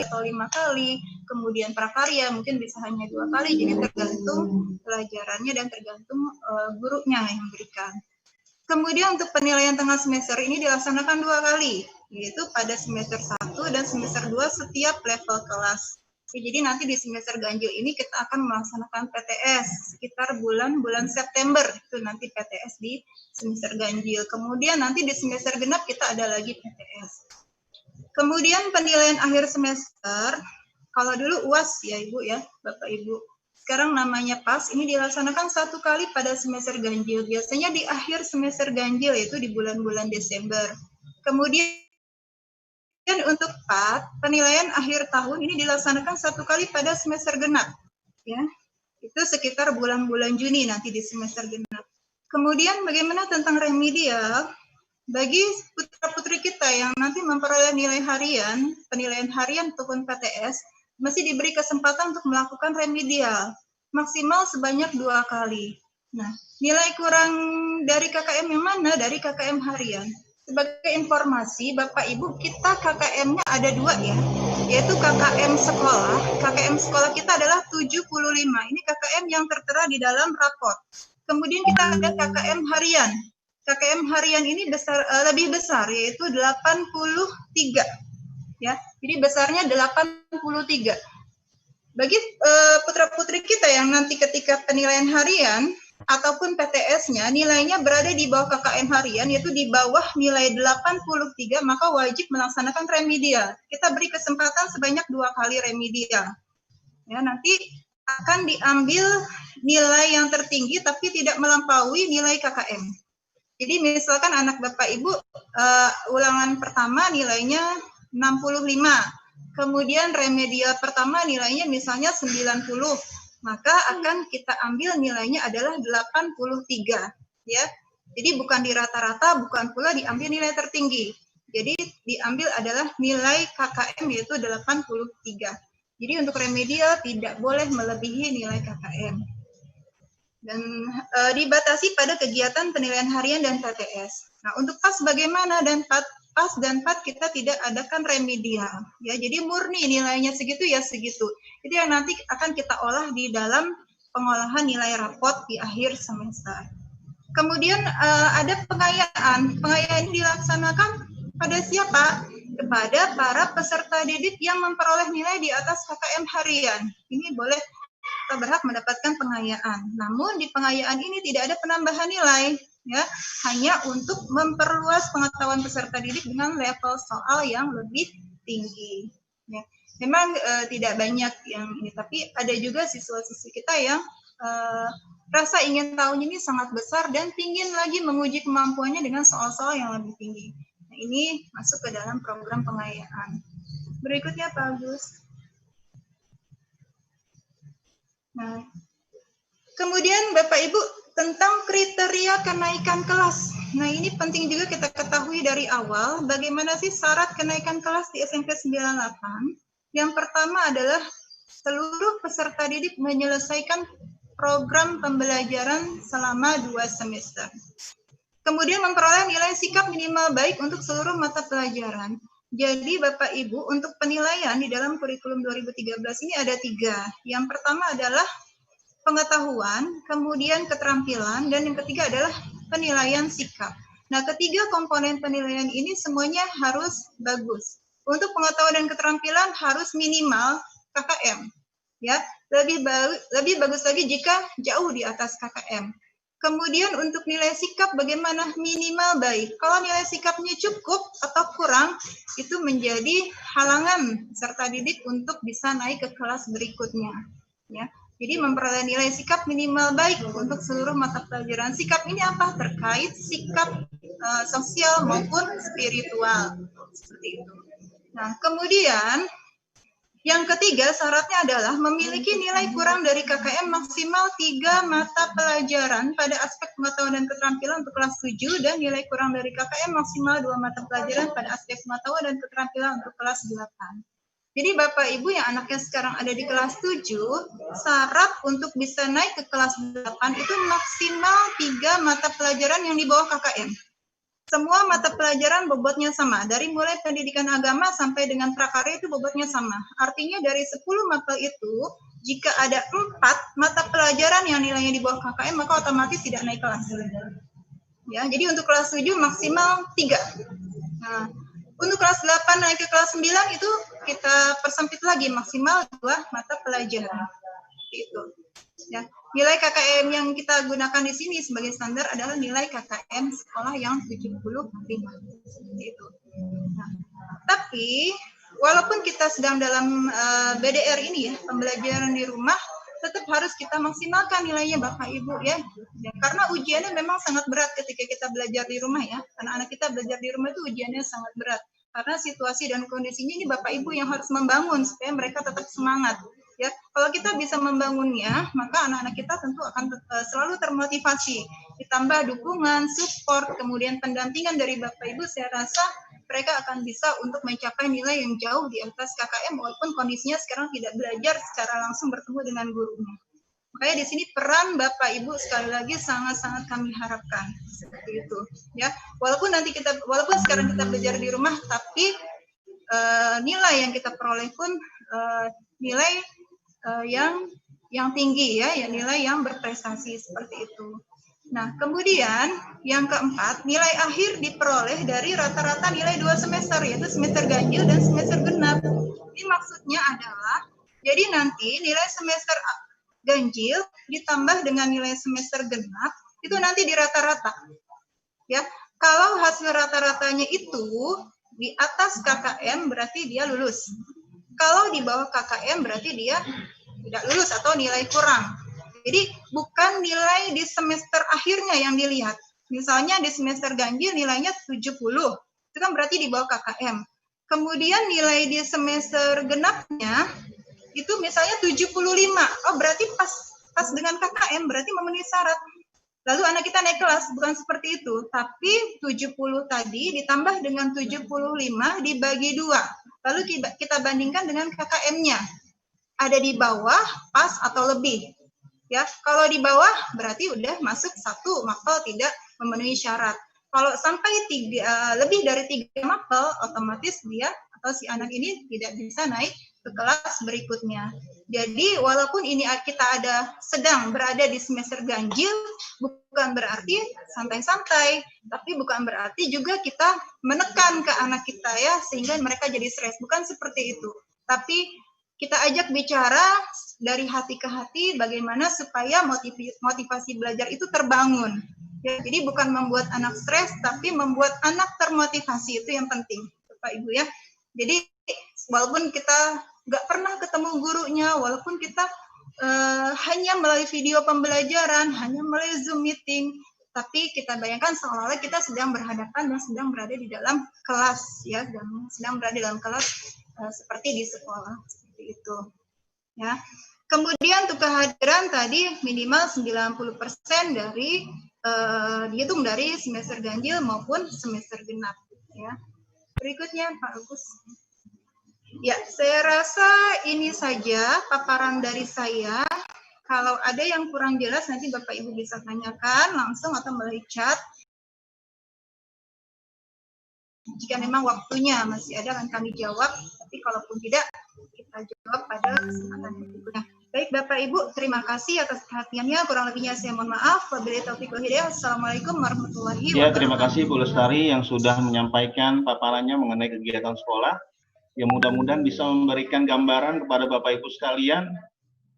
atau 5 kali, kemudian prakarya mungkin bisa hanya 2 kali, jadi tergantung pelajarannya dan tergantung gurunya yang memberikan. Kemudian untuk penilaian tengah semester ini dilaksanakan 2 kali, yaitu pada semester 1 dan semester 2 setiap level kelas. Jadi nanti di semester ganjil ini kita akan melaksanakan PTS sekitar bulan September, itu nanti PTS di semester ganjil. Kemudian nanti di semester genap kita ada lagi PTS. Kemudian penilaian akhir semester, kalau dulu UAS ya Ibu ya, Bapak Ibu. Sekarang namanya PAS, ini dilaksanakan 1 kali pada semester ganjil. Biasanya di akhir semester ganjil, yaitu di bulan-bulan Desember. Kemudian untuk PAT, penilaian akhir tahun ini dilaksanakan 1 kali pada semester genap. Ya, itu sekitar bulan-bulan Juni nanti di semester genap. Kemudian bagaimana tentang remedial? Bagi putra-putri kita yang nanti memperoleh nilai harian, penilaian harian ataupun PTS, masih diberi kesempatan untuk melakukan remedial, maksimal sebanyak 2 kali. Nah, nilai kurang dari KKM yang mana? Dari KKM harian. Sebagai informasi, Bapak Ibu, kita KKM-nya ada 2 ya, yaitu KKM sekolah. KKM sekolah kita adalah 75. Ini KKM yang tertera di dalam raport. Kemudian kita ada KKM harian. KKM harian ini lebih besar, yaitu 83. Ya, jadi besarnya 83. Bagi putra-putri kita yang nanti ketika penilaian harian ataupun PTS-nya nilainya berada di bawah KKM harian, yaitu di bawah nilai 83, maka wajib melaksanakan remedial. Kita beri kesempatan sebanyak 2 kali remedial. Ya, nanti akan diambil nilai yang tertinggi tapi tidak melampaui nilai KKM. Jadi misalkan anak Bapak Ibu ulangan pertama nilainya 65, kemudian remedial pertama nilainya misalnya 90, maka akan kita ambil nilainya adalah 83, ya. Jadi bukan di rata-rata, bukan pula diambil nilai tertinggi. Jadi diambil adalah nilai KKM yaitu 83. Jadi untuk remedial tidak boleh melebihi nilai KKM. Dan dibatasi pada kegiatan penilaian harian dan PTS. Nah, untuk PAS bagaimana? Dan PAS dan PAT kita tidak adakan remedial. Ya, jadi murni nilainya segitu ya segitu. Itu yang nanti akan kita olah di dalam pengolahan nilai raport di akhir semester. Kemudian ada pengayaan. Pengayaan ini dilaksanakan pada siapa? Kepada para peserta didik yang memperoleh nilai di atas KKM harian. Ini boleh kita berhak mendapatkan pengayaan. Namun di pengayaan ini tidak ada penambahan nilai, ya, hanya untuk memperluas pengetahuan peserta didik dengan level soal yang lebih tinggi. Ya. Memang tidak banyak yang ini, tapi ada juga siswa-siswi kita yang rasa ingin tahunya ini sangat besar dan ingin lagi menguji kemampuannya dengan soal-soal yang lebih tinggi. Nah, ini masuk ke dalam program pengayaan. Berikutnya Pak Agus. Nah, kemudian Bapak Ibu tentang kriteria kenaikan kelas. Nah, ini penting juga kita ketahui dari awal bagaimana sih syarat kenaikan kelas di SMP 98. Yang pertama adalah seluruh peserta didik menyelesaikan program pembelajaran selama 2 semester. Kemudian memperoleh nilai sikap minimal baik untuk seluruh mata pelajaran. Jadi Bapak Ibu untuk penilaian di dalam kurikulum 2013 ini ada 3. Yang pertama adalah pengetahuan, kemudian keterampilan, dan yang ketiga adalah penilaian sikap. Nah, ketiga komponen penilaian ini semuanya harus bagus. Untuk pengetahuan dan keterampilan harus minimal KKM. Ya, lebih bagus lagi jika jauh di atas KKM. Kemudian untuk nilai sikap bagaimana? Minimal baik. Kalau nilai sikapnya cukup atau kurang, itu menjadi halangan peserta didik untuk bisa naik ke kelas berikutnya. Ya. Jadi memperoleh nilai sikap minimal baik untuk seluruh mata pelajaran. Sikap ini apa? Terkait sikap sosial maupun spiritual. Seperti itu. Nah, kemudian yang ketiga syaratnya adalah memiliki nilai kurang dari KKM maksimal 3 mata pelajaran pada aspek pengetahuan dan keterampilan untuk kelas 7 dan nilai kurang dari KKM maksimal 2 mata pelajaran pada aspek pengetahuan dan keterampilan untuk kelas 8. Jadi Bapak Ibu yang anaknya sekarang ada di kelas 7, syarat untuk bisa naik ke kelas 8 itu maksimal 3 mata pelajaran yang di bawah KKM. Semua mata pelajaran bobotnya sama, dari mulai pendidikan agama sampai dengan prakarya itu bobotnya sama. Artinya dari 10 mapel itu, jika ada 4 mata pelajaran yang nilainya di bawah KKM, maka otomatis tidak naik kelas. Ya, jadi untuk kelas 7 maksimal 3. Nah, untuk kelas 8 naik ke kelas 9 itu kita persempit lagi maksimal 2 mata pelajaran. Seperti itu. Ya, nilai KKM yang kita gunakan di sini sebagai standar adalah nilai KKM sekolah yang 75. Seperti itu. Nah, tapi walaupun kita sedang dalam BDR ini ya, pembelajaran di rumah, tetap harus kita maksimalkan nilainya Bapak Ibu ya. Karena ujiannya memang sangat berat ketika kita belajar di rumah ya. Anak-anak kita belajar di rumah itu ujiannya sangat berat. Karena situasi dan kondisinya ini Bapak Ibu yang harus membangun supaya mereka tetap semangat. Ya, kalau kita bisa membangunnya, maka anak-anak kita tentu akan selalu termotivasi. Ditambah dukungan, support, kemudian pendampingan dari Bapak Ibu, saya rasa mereka akan bisa untuk mencapai nilai yang jauh di atas KKM walaupun kondisinya sekarang tidak belajar secara langsung bertemu dengan gurunya. Makanya di sini peran Bapak Ibu sekali lagi sangat-sangat kami harapkan seperti itu ya. Walaupun sekarang kita belajar di rumah, tapi nilai yang kita peroleh pun nilai yang tinggi ya, nilai yang berprestasi seperti itu. Nah, kemudian yang keempat, nilai akhir diperoleh dari rata-rata nilai 2 semester, yaitu semester ganjil dan semester genap. Ini maksudnya adalah, jadi nanti nilai semester ganjil ditambah dengan nilai semester genap, itu nanti di rata-rata. Ya, kalau hasil rata-ratanya itu di atas KKM berarti dia lulus. Kalau di bawah KKM berarti dia tidak lulus atau nilai kurang. Jadi bukan nilai di semester akhirnya yang dilihat. Misalnya di semester ganjil nilainya 70, itu kan berarti di bawah KKM. Kemudian nilai di semester genapnya itu misalnya 75. Oh, berarti pas dengan KKM, berarti memenuhi syarat. Lalu anak kita naik kelas, bukan seperti itu. Tapi 70 tadi ditambah dengan 75 dibagi 2. Lalu kita bandingkan dengan KKM-nya. Ada di bawah, pas atau lebih. Ya, kalau di bawah berarti udah masuk 1 mapel tidak memenuhi syarat. Kalau sampai lebih dari 3 mapel, otomatis dia atau si anak ini tidak bisa naik ke kelas berikutnya. Jadi walaupun ini kita sedang berada di semester ganjil, bukan berarti santai-santai, tapi bukan berarti juga kita menekan ke anak kita ya, sehingga mereka jadi stres. Bukan seperti itu. Tapi kita ajak bicara dari hati ke hati bagaimana supaya motivasi belajar itu terbangun. Ya, jadi bukan membuat anak stres, tapi membuat anak termotivasi, itu yang penting, Bapak Ibu ya. Jadi walaupun kita nggak pernah ketemu gurunya, walaupun kita hanya melalui video pembelajaran, hanya melalui Zoom meeting, tapi kita bayangkan seolah-olah kita sedang berhadapan dan sedang berada di dalam kelas ya, dan sedang berada dalam kelas seperti di sekolah, seperti itu ya. Kemudian untuk kehadiran tadi minimal 90% dari dihitung dari semester ganjil maupun semester genap ya. Berikutnya Pak Agus. Ya, saya rasa ini saja paparan dari saya. Kalau ada yang kurang jelas nanti Bapak Ibu bisa tanyakan langsung atau melalui chat. Jika memang waktunya masih ada akan kami jawab, tapi kalaupun tidak kita jawab pada kesempatan berikutnya. Baik Bapak Ibu, terima kasih atas perhatiannya. Kurang lebihnya saya mohon maaf. Wabillahi taufiq wal hidayah. Assalamualaikum warahmatullahi wabarakatuh. Ya, terima kasih Bu Lestari yang sudah menyampaikan paparannya mengenai kegiatan sekolah. Ya, mudah-mudahan bisa memberikan gambaran kepada Bapak Ibu sekalian.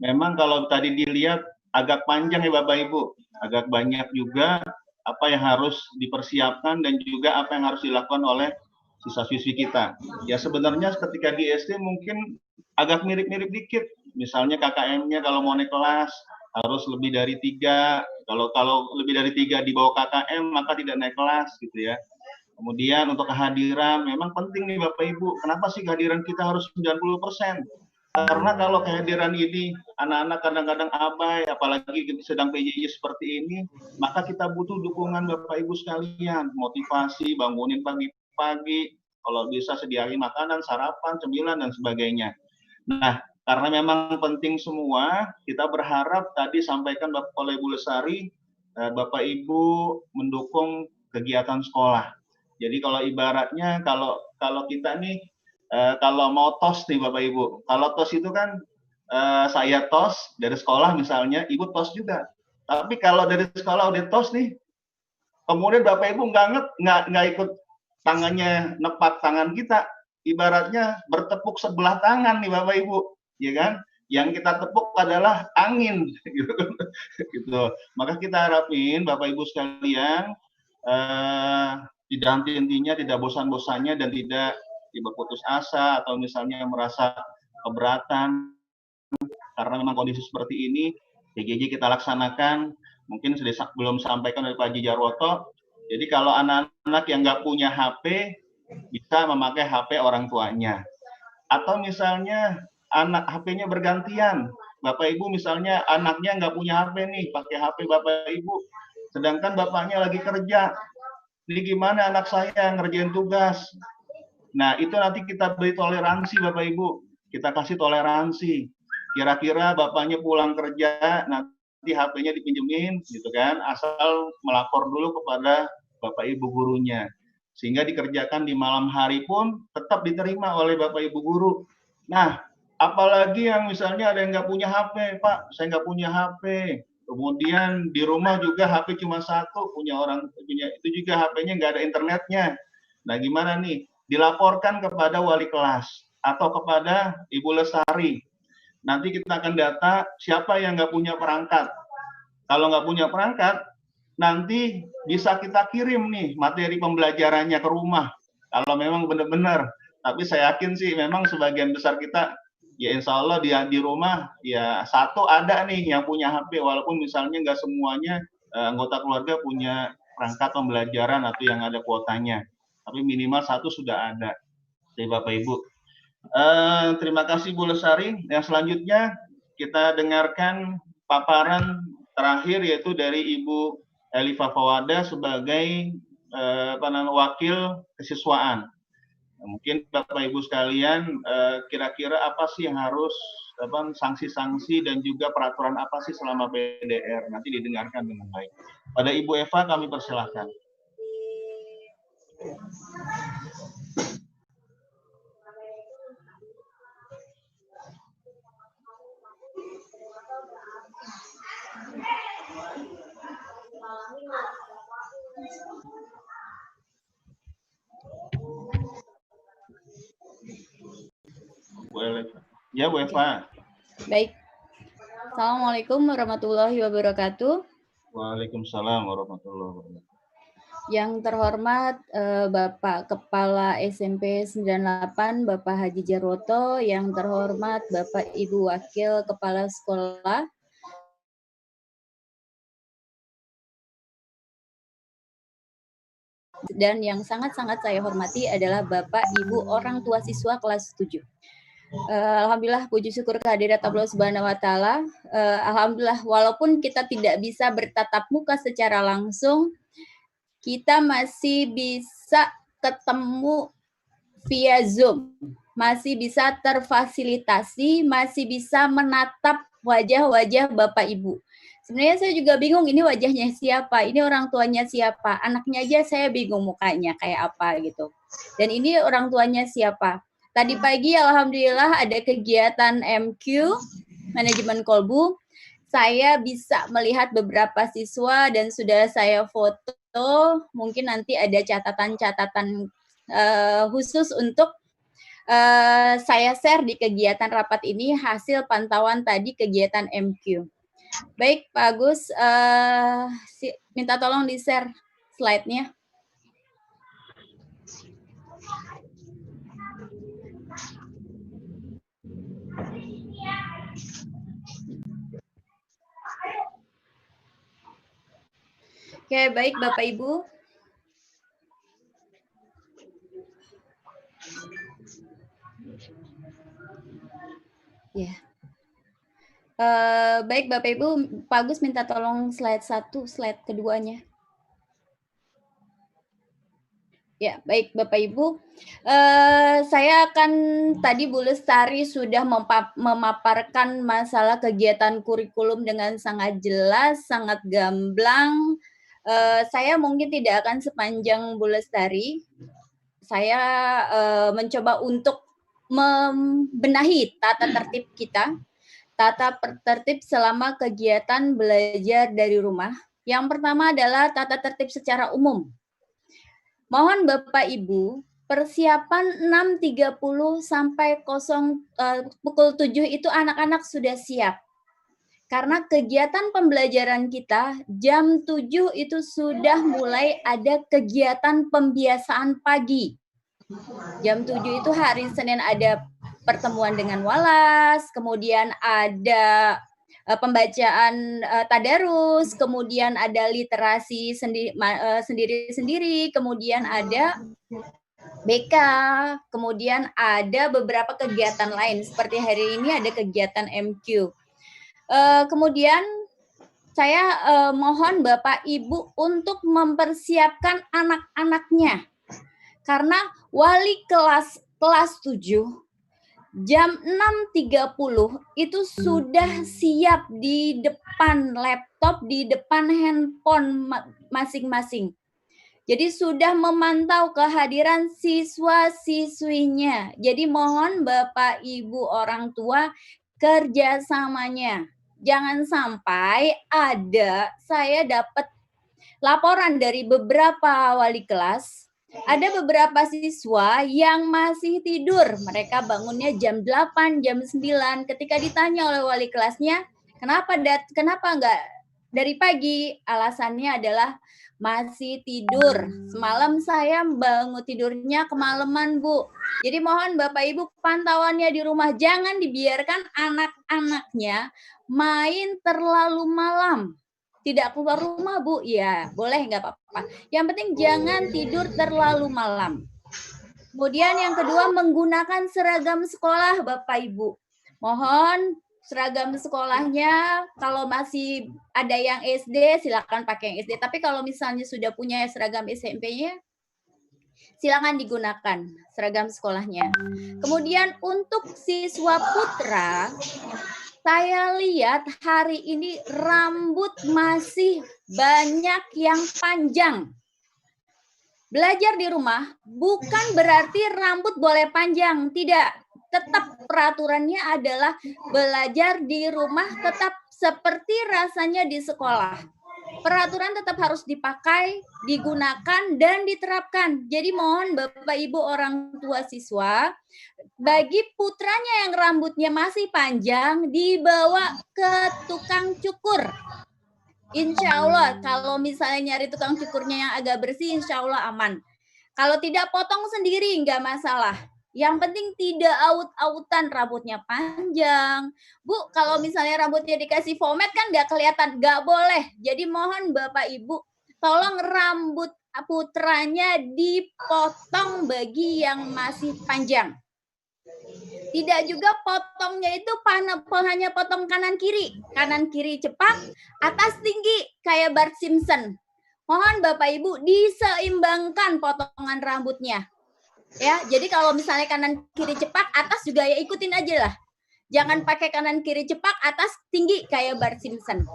Memang kalau tadi dilihat agak panjang ya Bapak Ibu, agak banyak juga apa yang harus dipersiapkan dan juga apa yang harus dilakukan oleh siswa-siswi kita. Ya sebenarnya ketika di SD mungkin agak mirip-mirip dikit. Misalnya KKM-nya kalau mau naik kelas harus lebih dari 3. Kalau lebih dari 3 di bawah KKM maka tidak naik kelas gitu ya. Kemudian untuk kehadiran memang penting nih Bapak Ibu. Kenapa sih kehadiran kita harus 90%? Karena kalau kehadiran ini anak-anak kadang-kadang abai, apalagi sedang PJJ seperti ini, maka kita butuh dukungan Bapak Ibu sekalian, motivasi, bangunin pagi-pagi, kalau bisa sediain makanan, sarapan, cemilan, dan sebagainya. Nah, karena memang penting semua, kita berharap tadi sampaikan oleh Bu Lestari, Bapak Ibu mendukung kegiatan sekolah. Jadi kalau ibaratnya kalau kita nih kalau mau tos nih Bapak Ibu, kalau tos itu kan saya tos dari sekolah misalnya, Ibu tos juga. Tapi kalau dari sekolah udah tos nih, kemudian Bapak Ibu nggak ikut tangannya nepak tangan kita, ibaratnya bertepuk sebelah tangan nih Bapak Ibu, ya kan? Yang kita tepuk adalah angin, gitu. Maka kita harapin Bapak Ibu sekalian tidak henti-hentinya, tidak bosan-bosannya, dan tidak berputus asa atau misalnya merasa keberatan karena memang kondisi seperti ini. PJJ kita laksanakan, mungkin sudah belum sampaikan oleh Pak Haji Jarwoto. Jadi kalau anak-anak yang nggak punya HP bisa memakai HP orang tuanya, atau misalnya anak HP-nya bergantian. Bapak Ibu misalnya anaknya nggak punya HP nih, pakai HP Bapak Ibu, sedangkan bapaknya lagi kerja. Ini gimana anak saya ngerjain tugas? Nah, itu nanti kita beri toleransi Bapak Ibu. Kita kasih toleransi. Kira-kira bapaknya pulang kerja, nanti HP-nya dipinjemin, gitu kan, asal melapor dulu kepada Bapak Ibu gurunya. Sehingga dikerjakan di malam hari pun tetap diterima oleh Bapak Ibu guru. Nah, apalagi yang misalnya ada yang nggak punya HP, Pak, saya nggak punya HP. Kemudian di rumah juga HP cuma satu, punya itu juga HP-nya nggak ada internetnya. Nah, gimana nih? Dilaporkan kepada wali kelas atau kepada Ibu Lestari. Nanti kita akan data siapa yang nggak punya perangkat. Kalau nggak punya perangkat, nanti bisa kita kirim nih materi pembelajarannya ke rumah. Kalau memang benar-benar. Tapi saya yakin sih memang sebagian besar kita, ya insya Allah di rumah, ya satu ada nih yang punya HP. Walaupun misalnya nggak semuanya anggota keluarga punya perangkat pembelajaran atau yang ada kuotanya. Tapi minimal satu sudah ada. Dari Bapak Ibu. Terima kasih Bu Lestari. Yang selanjutnya kita dengarkan paparan terakhir yaitu dari Ibu Elifa Fawada sebagai wakil kesiswaan. Mungkin Bapak Ibu sekalian kira-kira apa sih yang harus sanksi-sanksi dan juga peraturan apa sih selama PDR, nanti didengarkan dengan baik. Pada Ibu Eva kami persilahkan. Bu Eva. Ya, Bu Eva. Baik. Assalamualaikum warahmatullahi wabarakatuh. Waalaikumsalam warahmatullahi wabarakatuh. Yang terhormat Bapak Kepala SMP 98 Bapak Haji Jarwoto, yang terhormat Bapak Ibu Wakil Kepala Sekolah, dan yang sangat-sangat saya hormati adalah Bapak Ibu orang tua siswa kelas 7. Alhamdulillah, puji syukur kehadirat Allah Subhanahu wa Ta'ala. Alhamdulillah, walaupun kita tidak bisa bertatap muka secara langsung, kita masih bisa ketemu via Zoom, masih bisa terfasilitasi, masih bisa menatap wajah-wajah Bapak Ibu. Sebenarnya saya juga bingung, ini wajahnya siapa, ini orang tuanya siapa, anaknya aja saya bingung mukanya kayak apa gitu. Dan ini orang tuanya siapa. Tadi pagi alhamdulillah ada kegiatan MQ, manajemen kolbu. Saya bisa melihat beberapa siswa dan sudah saya foto. Mungkin nanti ada catatan-catatan khusus untuk saya share di kegiatan rapat ini hasil pantauan tadi kegiatan MQ. Baik Pak Agus, minta tolong di-share slide-nya. Oke, baik Bapak Ibu. Ya. Baik Bapak Ibu, Pak Agus minta tolong slide 1, slide keduanya. Ya, baik Bapak Ibu. Saya akan tadi Bu Lestari sudah memaparkan masalah kegiatan kurikulum dengan sangat jelas, sangat gamblang, Saya mungkin tidak akan sepanjang Bu Lestari. Saya mencoba untuk membenahi tata tertib kita, tata tertib selama kegiatan belajar dari rumah. Yang pertama adalah tata tertib secara umum. Mohon Bapak Ibu, persiapan 6.30 sampai pukul 7 itu anak-anak sudah siap. Karena kegiatan pembelajaran kita jam 7 itu sudah mulai ada kegiatan pembiasaan pagi. Jam 7 itu hari Senin ada pertemuan dengan walas, kemudian ada pembacaan tadarus, kemudian ada literasi sendiri-sendiri, kemudian ada BK, kemudian ada beberapa kegiatan lain. Seperti hari ini ada kegiatan MQ. Kemudian saya mohon Bapak Ibu untuk mempersiapkan anak-anaknya. Karena wali kelas 7 jam 6.30 itu sudah siap di depan laptop, di depan handphone masing-masing. Jadi sudah memantau kehadiran siswa-siswinya. Jadi mohon Bapak Ibu orang tua kerjasamanya. Jangan sampai saya dapat laporan dari beberapa wali kelas, ada beberapa siswa yang masih tidur. Mereka bangunnya jam 8, jam 9. Ketika ditanya oleh wali kelasnya, kenapa enggak dari pagi? Alasannya adalah masih tidur. Semalam saya bangun tidurnya kemalaman, Bu. Jadi mohon Bapak Ibu pantauannya di rumah. Jangan dibiarkan anak-anaknya main terlalu malam. Tidak keluar rumah, Bu. Ya, boleh, nggak apa-apa. Yang penting jangan tidur terlalu malam. Kemudian yang kedua, menggunakan seragam sekolah, Bapak Ibu. Mohon seragam sekolahnya, kalau masih ada yang SD, silakan pakai yang SD. Tapi kalau misalnya sudah punya seragam SMP-nya, silakan digunakan seragam sekolahnya. Kemudian untuk siswa putra, saya lihat hari ini rambut masih banyak yang panjang. Belajar di rumah bukan berarti rambut boleh panjang, tidak. Tetap peraturannya adalah belajar di rumah tetap seperti rasanya di sekolah. Peraturan tetap harus dipakai, digunakan, dan diterapkan. Jadi mohon Bapak Ibu orang tua siswa, bagi putranya yang rambutnya masih panjang, dibawa ke tukang cukur. Insya Allah, kalau misalnya nyari tukang cukurnya yang agak bersih, insya Allah aman. Kalau tidak, potong sendiri, nggak masalah. Yang penting tidak aut-autan, rambutnya panjang. Bu, kalau misalnya rambutnya dikasih pomade kan nggak kelihatan, nggak boleh. Jadi mohon Bapak Ibu, tolong rambut putranya dipotong bagi yang masih panjang. Tidak juga potongnya itu hanya potong kanan kiri cepat, atas tinggi kayak Bart Simpson. Mohon Bapak Ibu diseimbangkan potongan rambutnya. Ya, jadi kalau misalnya kanan kiri cepat, atas juga ya ikutin aja lah. Jangan pakai kanan kiri cepat, atas tinggi kayak Bart Simpson.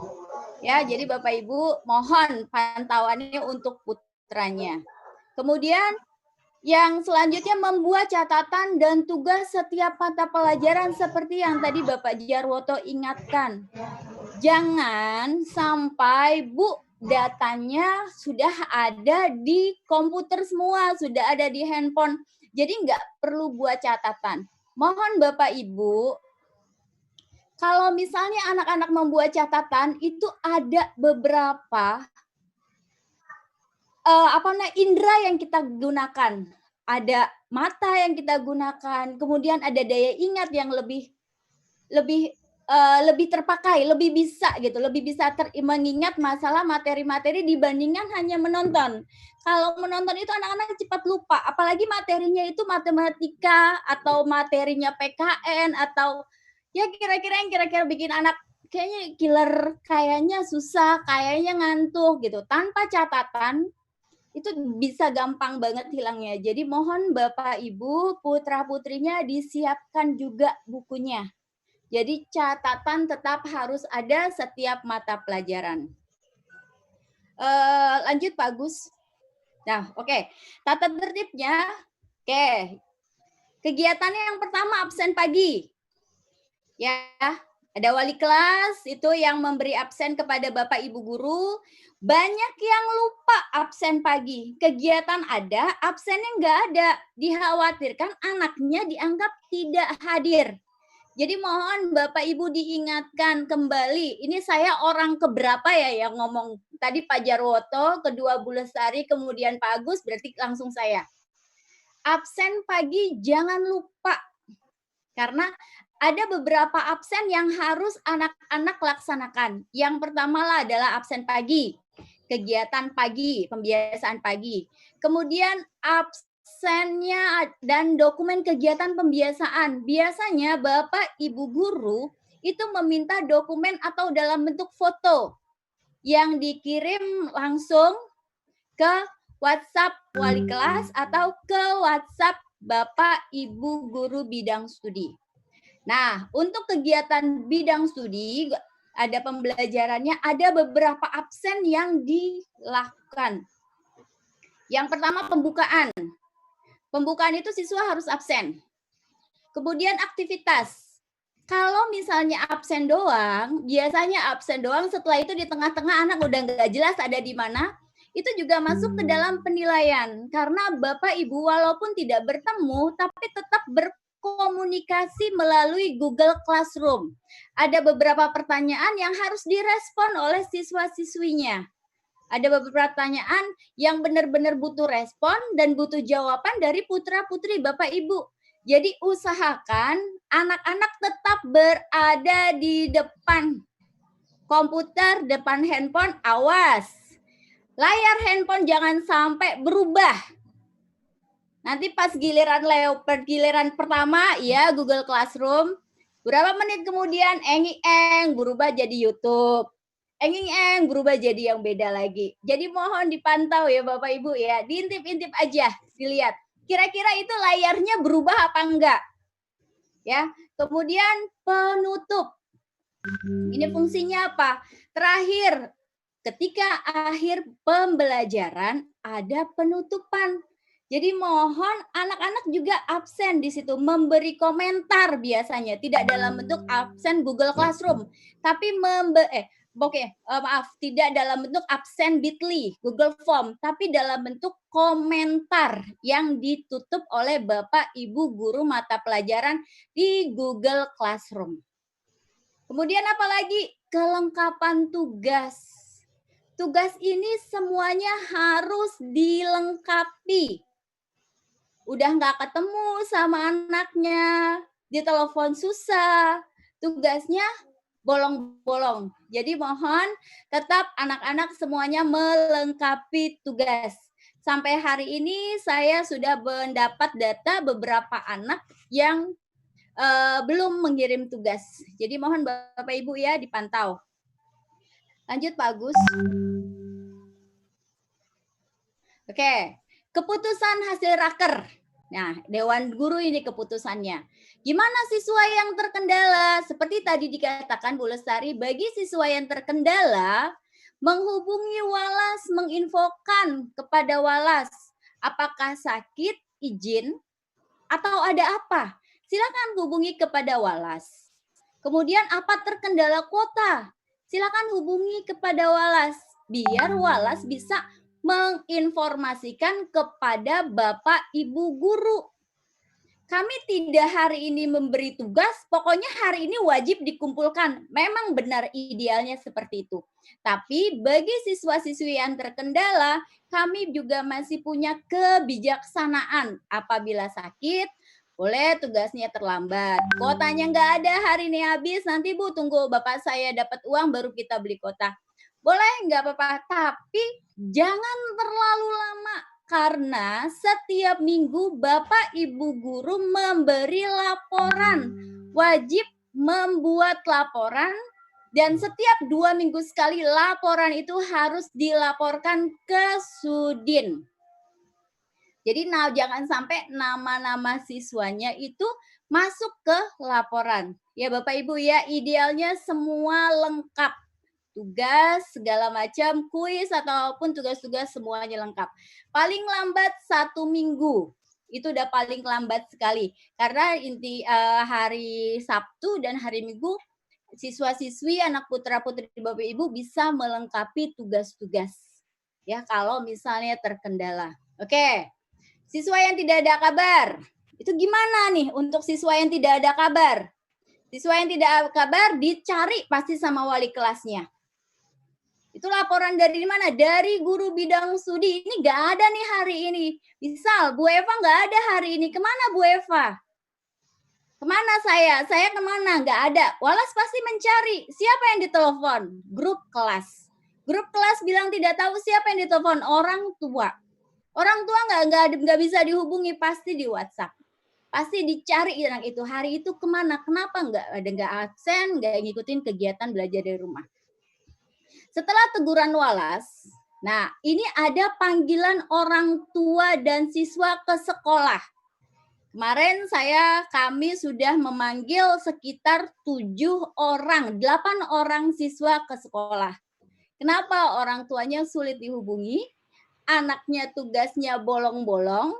Ya, jadi Bapak Ibu mohon pantauannya untuk putranya. Kemudian yang selanjutnya membuat catatan dan tugas setiap mata pelajaran seperti yang tadi Bapak Jarwoto ingatkan. Jangan sampai Bu, datanya sudah ada di komputer semua, sudah ada di handphone. Jadi nggak perlu buat catatan. Mohon Bapak Ibu, kalau misalnya anak-anak membuat catatan, itu ada beberapa indera yang kita gunakan. Ada mata yang kita gunakan, kemudian ada daya ingat yang lebih terpakai, lebih bisa mengingat masalah materi-materi dibandingkan hanya menonton. Kalau menonton itu anak-anak cepat lupa, apalagi materinya itu matematika atau materinya PKN atau ya kira-kira bikin anak kayaknya killer, kayaknya susah, kayaknya ngantuk gitu. Tanpa catatan itu bisa gampang banget hilangnya. Jadi mohon Bapak Ibu, putra-putrinya disiapkan juga bukunya. Jadi catatan tetap harus ada setiap mata pelajaran. Lanjut Pak Agus. Nah, oke. Tata tertibnya, oke. Kegiatannya yang pertama absen pagi. Ya, ada wali kelas itu yang memberi absen kepada Bapak Ibu guru. Banyak yang lupa absen pagi. Kegiatan ada, absennya nggak ada. Dikhawatirkan anaknya dianggap tidak hadir. Jadi mohon Bapak Ibu diingatkan kembali. Ini saya orang keberapa ya yang ngomong. Tadi Pak Jarwoto, kedua Bu Lestari, kemudian Pak Agus, berarti langsung saya. Absen pagi jangan lupa. Karena ada beberapa absen yang harus anak-anak laksanakan. Yang pertama adalah absen pagi, kegiatan pagi, pembiasaan pagi. Kemudian absennya dan dokumen kegiatan pembiasaan. Biasanya Bapak Ibu guru itu meminta dokumen atau dalam bentuk foto yang dikirim langsung ke WhatsApp wali kelas atau ke WhatsApp Bapak Ibu guru bidang studi. Nah, untuk kegiatan bidang studi ada pembelajarannya, ada beberapa absen yang dilakukan. Yang pertama pembukaan. Pembukaan itu siswa harus absen. Kemudian aktivitas. Kalau misalnya absen doang, biasanya absen doang, setelah itu di tengah-tengah anak udah nggak jelas ada di mana, itu juga masuk ke dalam penilaian. Karena Bapak Ibu walaupun tidak bertemu, tapi tetap berkomunikasi melalui Google Classroom. Ada beberapa pertanyaan yang harus direspon oleh siswa-siswinya. Ada beberapa pertanyaan yang benar-benar butuh respon dan butuh jawaban dari putra-putri Bapak Ibu. Jadi usahakan anak-anak tetap berada di depan komputer, depan handphone, awas. Layar handphone jangan sampai berubah. Nanti pas giliran pertama ya Google Classroom, berapa menit kemudian eng berubah jadi YouTube. Eng berubah jadi yang beda lagi. Jadi mohon dipantau ya Bapak Ibu ya, diintip-intip aja, dilihat. Kira-kira itu layarnya berubah apa enggak? Ya. Kemudian penutup. Ini fungsinya apa? Terakhir, ketika akhir pembelajaran ada penutupan. Jadi mohon anak-anak juga absen di situ, memberi komentar biasanya, tidak dalam bentuk absen Google Classroom, tapi tidak dalam bentuk absen Bitly, Google Form, tapi dalam bentuk komentar yang ditutup oleh Bapak Ibu guru mata pelajaran di Google Classroom. Kemudian apalagi kelengkapan tugas. Tugas ini semuanya harus dilengkapi. Udah nggak ketemu sama anaknya, ditelepon susah, tugasnya bolong-bolong. Jadi mohon tetap anak-anak semuanya melengkapi tugas. Sampai hari ini saya sudah mendapat data beberapa anak yang belum mengirim tugas. Jadi mohon Bapak Ibu ya dipantau. Lanjut Pak Agus. Oke, keputusan hasil raker. Nah, Dewan Guru ini keputusannya. Gimana siswa yang terkendala? Seperti tadi dikatakan Bu Lestari, bagi siswa yang terkendala, menghubungi Walas, menginfokan kepada Walas. Apakah sakit, izin, atau ada apa? Silakan hubungi kepada Walas. Kemudian apa terkendala kuota? Silakan hubungi kepada Walas. Biar Walas bisa menginformasikan kepada Bapak Ibu guru. Kami tidak hari ini memberi tugas, pokoknya hari ini wajib dikumpulkan. Memang benar idealnya seperti itu. Tapi bagi siswa-siswi yang terkendala, kami juga masih punya kebijaksanaan. Apabila sakit, boleh tugasnya terlambat. Kuotanya nggak ada hari ini habis, nanti Bu tunggu Bapak saya dapat uang baru kita beli kuota. Boleh nggak apa-apa, tapi jangan terlalu lama. Karena setiap minggu Bapak Ibu guru memberi laporan. Wajib membuat laporan dan setiap 2 minggu sekali laporan itu harus dilaporkan ke Sudin. Jadi jangan sampai nama-nama siswanya itu masuk ke laporan. Ya Bapak Ibu ya, idealnya semua lengkap. tugas segala macam, kuis ataupun tugas-tugas semuanya lengkap. Paling lambat 1 minggu. Itu udah paling lambat sekali. Karena hari Sabtu dan hari Minggu siswa-siswi, anak putra-putri Bapak Ibu bisa melengkapi tugas-tugas. Ya, kalau misalnya terkendala. Oke. Siswa yang tidak ada kabar. Itu gimana nih untuk siswa yang tidak ada kabar? Siswa yang tidak ada kabar dicari pasti sama wali kelasnya. Itu laporan dari mana? Dari guru bidang studi. Ini nggak ada nih hari ini. Misal, Bu Eva nggak ada hari ini. Kemana Bu Eva? Kemana saya? Saya kemana? Nggak ada. Walas pasti mencari. Siapa yang ditelepon? Grup kelas. Grup kelas bilang tidak tahu siapa yang ditelepon. Orang tua. Orang tua nggak bisa dihubungi, pasti di WhatsApp. Pasti dicari anak itu. Hari itu kemana? Kenapa nggak absen, nggak ngikutin kegiatan belajar dari rumah. Setelah teguran walas, nah ini ada panggilan orang tua dan siswa ke sekolah. Kemarin kami sudah memanggil sekitar 7 orang, 8 orang siswa ke sekolah. Kenapa orang tuanya sulit dihubungi? Anaknya tugasnya bolong-bolong,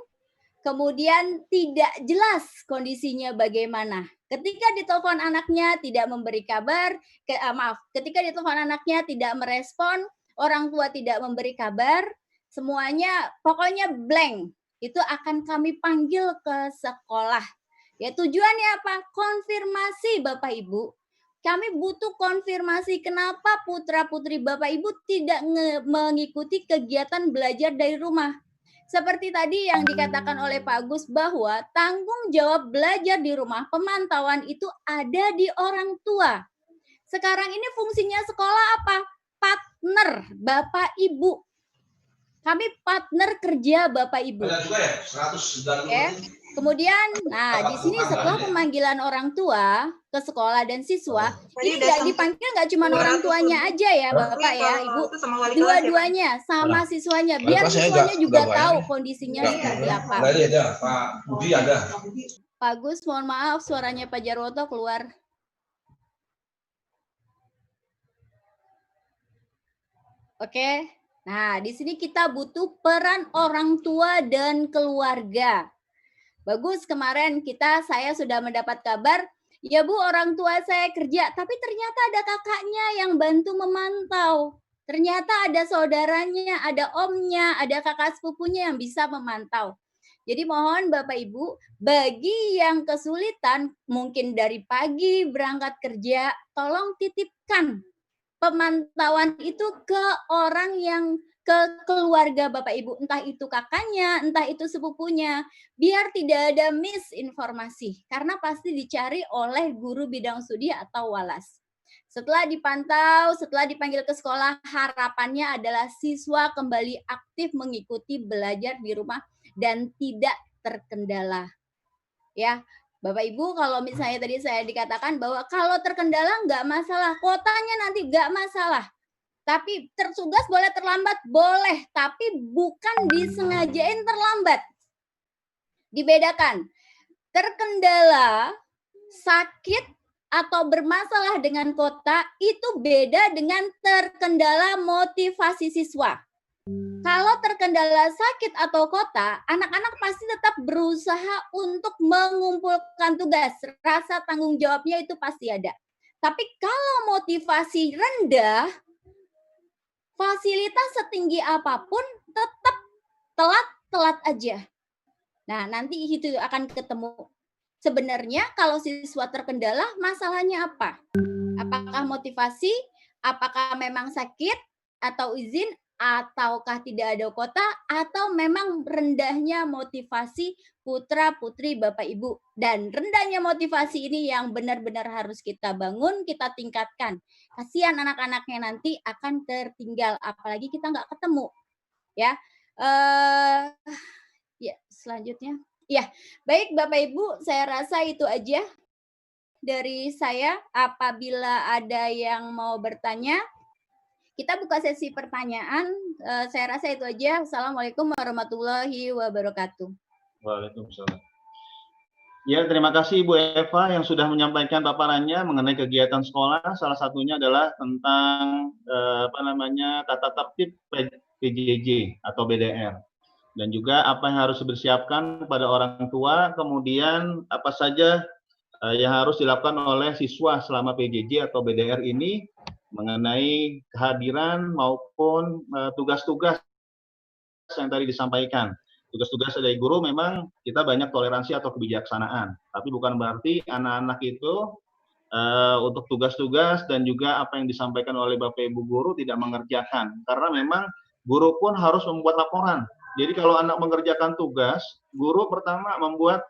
kemudian tidak jelas kondisinya bagaimana. Ketika ditelepon anaknya tidak memberi kabar, ketika ditelepon anaknya tidak merespon, orang tua tidak memberi kabar, semuanya pokoknya blank. Itu akan kami panggil ke sekolah. Ya, tujuannya apa? Konfirmasi Bapak Ibu. Kami butuh konfirmasi kenapa putra-putri Bapak Ibu tidak mengikuti kegiatan belajar dari rumah. Seperti tadi yang dikatakan oleh Pak Agus bahwa tanggung jawab belajar di rumah, pemantauan itu ada di orang tua. Sekarang ini fungsinya sekolah apa? Partner Bapak Ibu. Kami partner kerja Bapak Ibu. Ada juga ya, 190. Oke. Kemudian, nah di sini setelah pemanggilan orang tua ke sekolah dan siswa, ini nggak dipanggil nggak cuma orang tuanya aja ya Bapak ya Ibu, dua-duanya sama siswanya, biar siswanya juga tahu kondisinya seperti apa. Ada, Pak Budi ada. Pak Agus, mohon maaf suaranya Pak Jarwoto keluar. Oke, nah di sini kita butuh peran orang tua dan keluarga. Bagus, kemarin saya sudah mendapat kabar, ya Bu, orang tua saya kerja, tapi ternyata ada kakaknya yang bantu memantau. Ternyata ada saudaranya, ada omnya, ada kakak sepupunya yang bisa memantau. Jadi mohon Bapak Ibu, bagi yang kesulitan, mungkin dari pagi berangkat kerja, tolong titipkan pemantauan itu ke orang yang ke keluarga Bapak Ibu, entah itu kakaknya, entah itu sepupunya, biar tidak ada misinformasi, karena pasti dicari oleh guru bidang studi atau walas. Setelah dipantau, setelah dipanggil ke sekolah, harapannya adalah siswa kembali aktif mengikuti belajar di rumah dan tidak terkendala. Ya, Bapak Ibu, kalau misalnya tadi saya dikatakan bahwa kalau terkendala nggak masalah, kuotanya nanti nggak masalah. Tapi tugas boleh terlambat? Boleh, tapi bukan disengajain terlambat. Dibedakan. Terkendala, sakit, atau bermasalah dengan kuota, itu beda dengan terkendala motivasi siswa. Kalau terkendala sakit atau kuota, anak-anak pasti tetap berusaha untuk mengumpulkan tugas. Rasa tanggung jawabnya itu pasti ada. Tapi kalau motivasi rendah, fasilitas setinggi apapun tetap telat aja. Nah, nanti itu akan ketemu. Sebenarnya kalau siswa terkendala, masalahnya apa? Apakah motivasi? Apakah memang sakit atau izin? Ataukah tidak ada kuota? Atau memang rendahnya motivasi putra-putri Bapak Ibu? Dan rendahnya motivasi ini yang benar-benar harus kita bangun, kita tingkatkan. Kasihan anak-anaknya nanti akan tertinggal, apalagi kita nggak ketemu. Ya, ya selanjutnya. Ya, baik Bapak Ibu, saya rasa itu aja dari saya. Apabila ada yang mau bertanya, kita buka sesi pertanyaan. Saya rasa itu aja. Assalamualaikum warahmatullahi wabarakatuh. Waalaikumsalam. Ya, terima kasih Ibu Eva yang sudah menyampaikan paparannya mengenai kegiatan sekolah. Salah satunya adalah tentang tata tertib PJJ atau BDR, dan juga apa yang harus dipersiapkan pada orang tua. Kemudian apa saja yang harus dilakukan oleh siswa selama PJJ atau BDR ini mengenai kehadiran maupun tugas-tugas yang tadi disampaikan. Tugas-tugas dari guru memang kita banyak toleransi atau kebijaksanaan, tapi bukan berarti anak-anak itu untuk tugas-tugas dan juga apa yang disampaikan oleh Bapak Ibu guru tidak mengerjakan, karena memang guru pun harus membuat laporan. Jadi kalau anak mengerjakan tugas, guru pertama membuat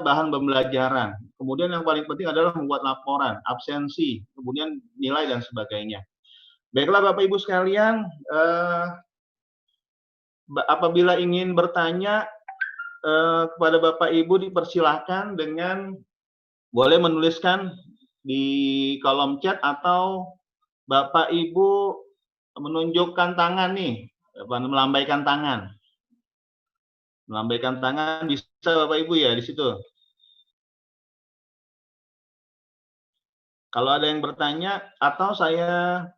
bahan pembelajaran. Kemudian yang paling penting adalah membuat laporan, absensi, kemudian nilai dan sebagainya. Baiklah Bapak Ibu sekalian, apabila ingin bertanya kepada Bapak Ibu dipersilahkan dengan boleh menuliskan di kolom chat atau Bapak Ibu menunjukkan tangan nih, melambaikan tangan. Melambaikan tangan bisa Bapak Ibu ya di situ. Kalau ada yang bertanya atau saya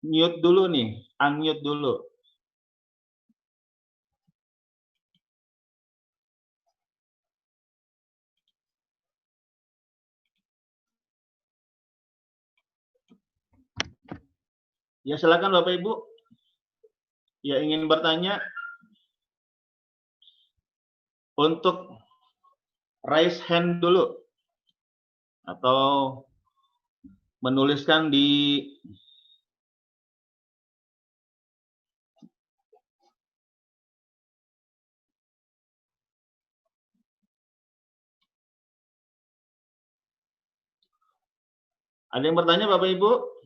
mute dulu nih, unmute dulu. Ya silakan Bapak Ibu. Ya ingin bertanya untuk raise hand dulu atau menuliskan di ada yang bertanya Bapak Ibu?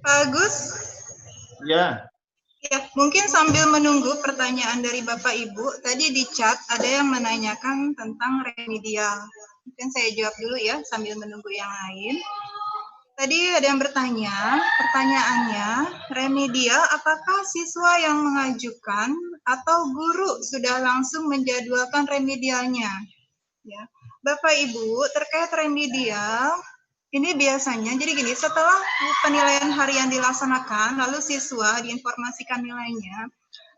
Pak Agus? Ya. Ya, mungkin sambil menunggu pertanyaan dari Bapak Ibu, tadi di chat ada yang menanyakan tentang remedial. Mungkin saya jawab dulu ya, sambil menunggu yang lain. Tadi ada yang bertanya, pertanyaannya, remedial apakah siswa yang mengajukan atau guru sudah langsung menjadwalkan remedialnya? Ya, Bapak Ibu, terkait remedial, ini biasanya, jadi gini, setelah penilaian harian dilaksanakan, lalu siswa diinformasikan nilainya,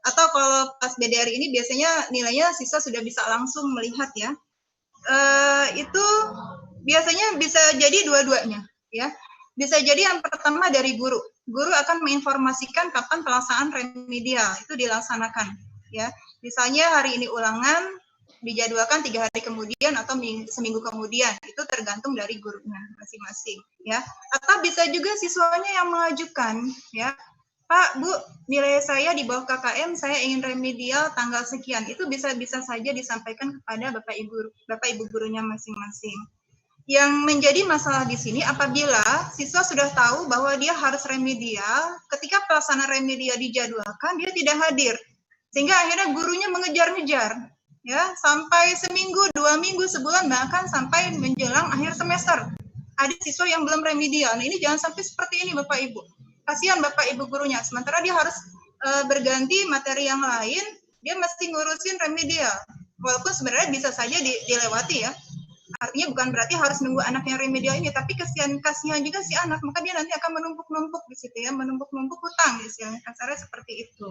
atau kalau pas BDR ini biasanya nilainya siswa sudah bisa langsung melihat ya, itu biasanya bisa jadi dua-duanya, ya. Bisa jadi yang pertama dari guru. Guru akan menginformasikan kapan pelaksanaan remedial itu dilaksanakan, ya. Misalnya hari ini ulangan, dijadwalkan 3 hari kemudian atau seminggu kemudian, itu tergantung dari gurunya masing-masing, ya. Atau bisa juga siswanya yang mengajukan, ya, Pak, Bu, nilai saya di bawah KKM, saya ingin remedial tanggal sekian, itu bisa saja disampaikan kepada Bapak Ibu gurunya masing-masing. Yang menjadi masalah di sini apabila siswa sudah tahu bahwa dia harus remedial, ketika pelaksanaan remedial dijadwalkan, dia tidak hadir, sehingga akhirnya gurunya mengejar-ngejar, ya, sampai seminggu, 2 minggu, sebulan, bahkan sampai menjelang akhir semester. Ada siswa yang belum remedial. Nah, ini jangan sampai seperti ini Bapak Ibu. Kasihan Bapak Ibu gurunya, sementara dia harus berganti materi yang lain, dia mesti ngurusin remedial. Walaupun sebenarnya bisa saja dilewati ya. Artinya bukan berarti harus nunggu anak yang remedial ini, tapi kasihan juga si anak, maka dia nanti akan menumpuk-numpuk di situ ya, menumpuk-numpuk hutang istilahnya, kasarnya seperti itu.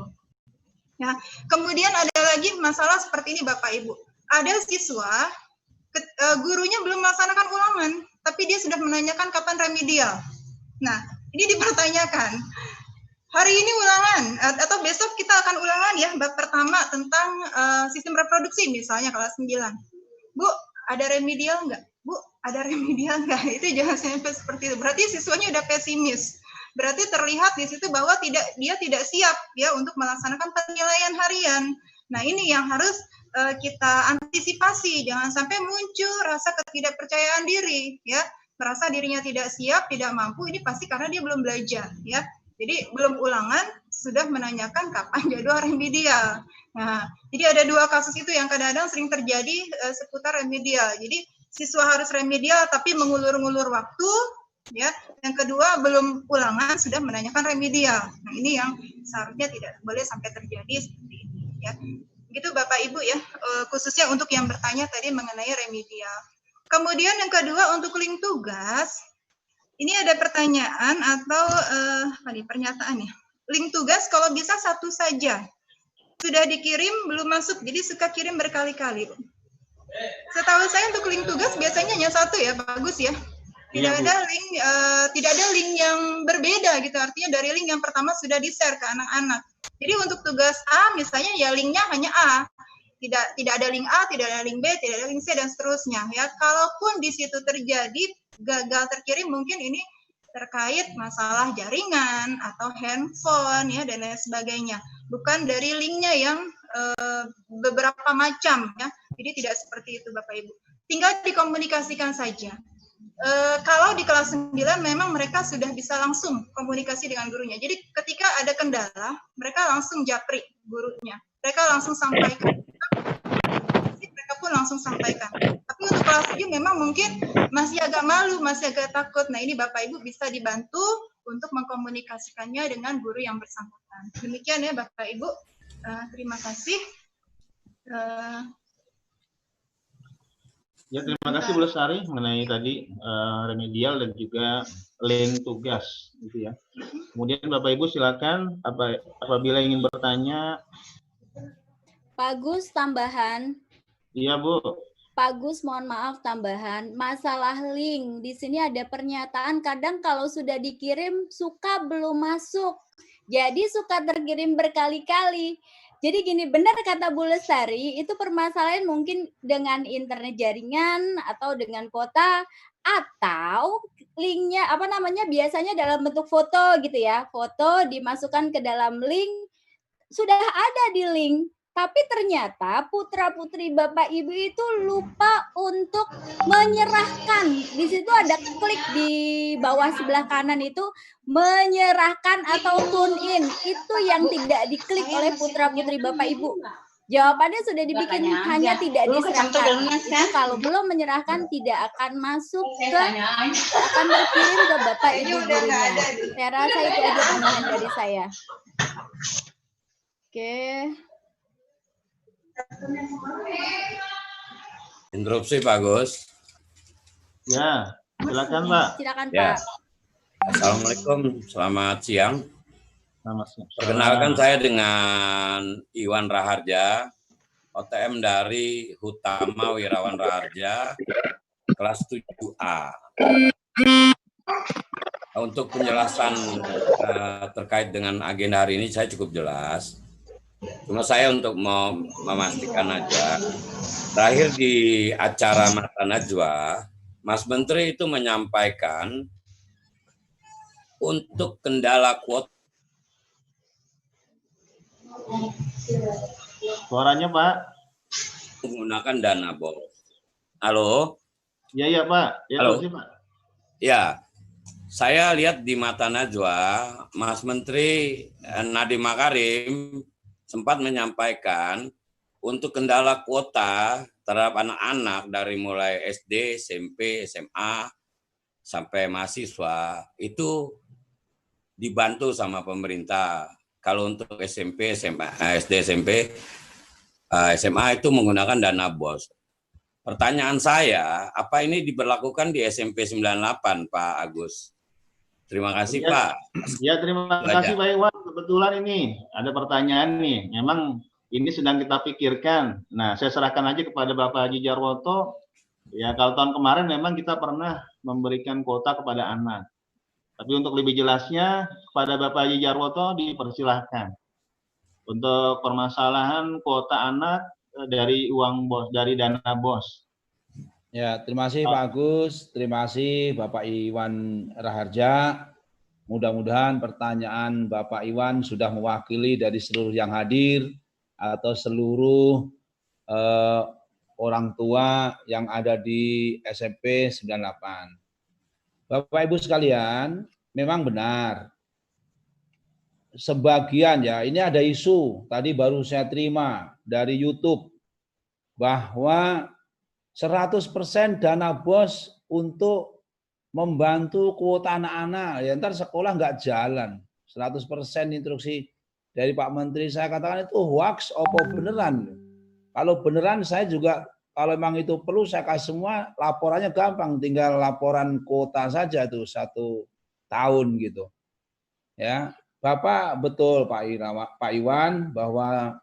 Ya, kemudian ada lagi masalah seperti ini Bapak Ibu. Ada siswa gurunya belum melaksanakan ulangan, tapi dia sudah menanyakan kapan remedial. Nah, ini dipertanyakan. Hari ini ulangan atau besok kita akan ulangan ya, bab pertama tentang sistem reproduksi misalnya kelas 9. Bu, ada remedial nggak? Bu, ada remedial nggak? Itu jangan sampai seperti itu. Berarti siswanya udah pesimis. Berarti terlihat di situ bahwa dia tidak siap ya untuk melaksanakan penilaian harian. Nah, ini yang harus kita antisipasi. Jangan sampai muncul rasa ketidakpercayaan diri ya. Merasa dirinya tidak siap, tidak mampu, ini pasti karena dia belum belajar ya. Jadi belum ulangan sudah menanyakan kapan jadwal remedial. Nah, jadi ada 2 kasus itu yang kadang-kadang sering terjadi seputar remedial. Jadi siswa harus remedial tapi mengulur-ngulur waktu, ya. Yang kedua, belum ulangan sudah menanyakan remedial. Nah, ini yang seharusnya tidak boleh sampai terjadi seperti ini, ya. Begitu Bapak Ibu ya, khususnya untuk yang bertanya tadi mengenai remedial. Kemudian yang kedua untuk link tugas, ini ada pertanyaan atau pernyataan ya. Link tugas kalau bisa satu saja. Sudah dikirim belum masuk, jadi suka kirim berkali-kali. Setahu saya untuk link tugas biasanya hanya satu ya, bagus ya. Tidak ada link yang berbeda gitu. Artinya dari link yang pertama sudah di-share ke anak-anak. Jadi untuk tugas A misalnya ya linknya hanya A. Tidak ada link A, tidak ada link B, tidak ada link C dan seterusnya ya. Kalaupun di situ terjadi gagal terkirim mungkin ini terkait masalah jaringan atau handphone ya dan lain sebagainya. Bukan dari linknya yang beberapa macam ya. Jadi tidak seperti itu Bapak Ibu. Tinggal dikomunikasikan saja. Kalau di kelas 9 memang mereka sudah bisa langsung komunikasi dengan gurunya. Jadi ketika ada kendala, mereka langsung japri gurunya. Mereka langsung sampaikan. Mereka pun langsung sampaikan. Tapi untuk kelas 7 memang mungkin masih agak malu, masih agak takut. Nah ini Bapak Ibu bisa dibantu untuk mengkomunikasikannya dengan guru yang bersangkutan. Demikian ya Bapak Ibu. Terima kasih. Ya, terima kasih Bu Lestari mengenai tadi remedial dan juga link tugas gitu ya. Kemudian Bapak Ibu silakan apabila ingin bertanya. Pak Gus tambahan. Iya, Bu. Pak Gus, mohon maaf tambahan. Masalah link, di sini ada pernyataan kadang kalau sudah dikirim suka belum masuk. Jadi suka terkirim berkali-kali. Jadi gini, benar kata Bu Lestari, itu permasalahan mungkin dengan internet jaringan atau dengan kuota atau linknya biasanya dalam bentuk foto gitu ya. Foto dimasukkan ke dalam link, sudah ada di link. Tapi ternyata putra-putri Bapak Ibu itu lupa untuk menyerahkan. Di situ ada klik di bawah sebelah kanan itu menyerahkan atau tune in. Itu yang tidak diklik oleh putra-putri Bapak Ibu. Jawabannya sudah dibikin hanya tidak diserahkan. Itu kalau belum menyerahkan tidak akan masuk akan terkirim ke Bapak Ibu gurunya. Saya rasa itu aja tambahan dari saya. Oke. Interupsi Pak Gus. Ya, silakan Pak. Silakan Ya. Pak. Assalamualaikum, selamat siang. Selamat siang. Perkenalkan saya dengan Iwan Raharja, OTM dari Hutama Wirawan Raharja, kelas 7A. Untuk penjelasan terkait dengan agenda hari ini saya cukup jelas. Cuma saya untuk memastikan aja, terakhir di acara Mata Najwa, Mas Menteri itu menyampaikan untuk kendala kuota. Suaranya Pak. Menggunakan dana bos. Halo? Iya Pak. Ya, halo. Pak. Ya, saya lihat di Mata Najwa, Mas Menteri Nadiem Makarim sempat menyampaikan untuk kendala kuota terhadap anak-anak dari mulai SD, SMP, SMA, sampai mahasiswa, itu dibantu sama pemerintah. Kalau untuk SMP, SMA, SD, SMP, SMA itu menggunakan dana BOS. Pertanyaan saya, apa ini diberlakukan di SMP 98, Pak Agus? Terima kasih, ya, Pak. Ya, terima kasih Pak Iwan. Kebetulan ini ada pertanyaan nih. Memang ini sedang kita pikirkan. Nah, saya serahkan aja kepada Bapak Haji Jarwoto. Ya, kalau tahun kemarin memang kita pernah memberikan kuota kepada anak. Tapi untuk lebih jelasnya kepada Bapak Haji Jarwoto dipersilahkan. Untuk permasalahan kuota anak dari uang BOS, dari dana BOS. Ya, terima kasih Pak Agus, terima kasih Bapak Iwan Raharja. Mudah-mudahan pertanyaan Bapak Iwan sudah mewakili dari seluruh yang hadir atau seluruh orang tua yang ada di SMP 98. Bapak Ibu sekalian, memang benar. Sebagian ya, ini ada isu, tadi baru saya terima dari YouTube, bahwa 100% dana BOS untuk membantu kuota anak-anak, ya ntar sekolah nggak jalan. 100% instruksi dari Pak Menteri saya katakan itu hoax apa beneran. Kalau beneran saya juga, kalau memang itu perlu saya kasih semua, laporannya gampang, tinggal laporan kuota saja tuh 1 tahun gitu. Ya, Bapak betul Pak Iwan bahwa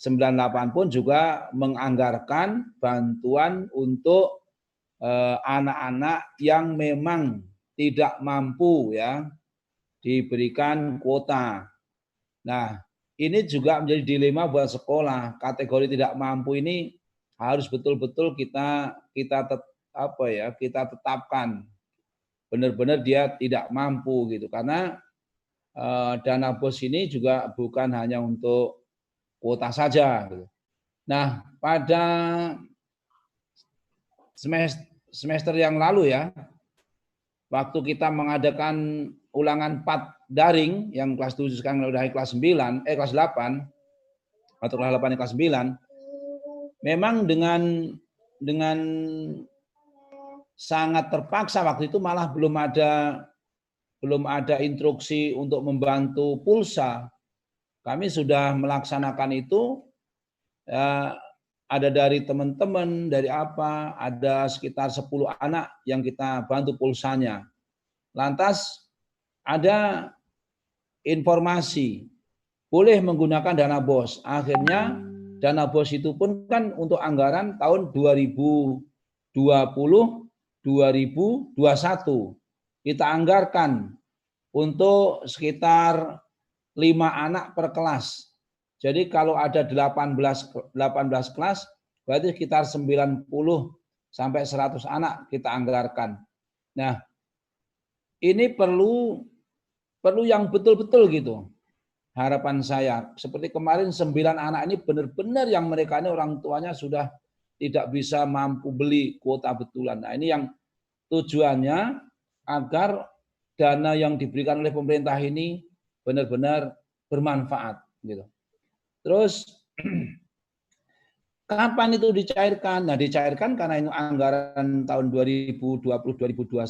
98 pun juga menganggarkan bantuan untuk anak-anak yang memang tidak mampu ya diberikan kuota. Nah, ini juga menjadi dilema buat sekolah. Kategori tidak mampu ini harus betul-betul kita tetapkan benar-benar dia tidak mampu gitu. Karena dana BOS ini juga bukan hanya untuk kuota saja gitu. Nah, pada semester yang lalu ya, waktu kita mengadakan ulangan 4 daring yang kelas 7 sekarang udah kelas 9, kelas 8 atau kelas 8 kelas 9, memang dengan sangat terpaksa waktu itu malah belum ada instruksi untuk membantu pulsa. Kami sudah melaksanakan itu, ada dari teman-teman, dari ada sekitar 10 anak yang kita bantu pulsanya. Lantas ada informasi boleh menggunakan dana BOS. Akhirnya dana BOS itu pun kan untuk anggaran tahun 2020-2021. Kita anggarkan untuk sekitar 5 anak per kelas. Jadi kalau ada 18 kelas, berarti sekitar 90 sampai 100 anak kita anggarkan. Nah, ini perlu yang betul-betul gitu. Harapan saya, seperti kemarin 9 anak ini benar-benar yang mereka ini orang tuanya sudah tidak bisa mampu beli kuota betulan. Nah, ini yang tujuannya agar dana yang diberikan oleh pemerintah ini benar-benar bermanfaat gitu. Terus kapan itu dicairkan? Nah, dicairkan karena ini anggaran tahun 2020-2021,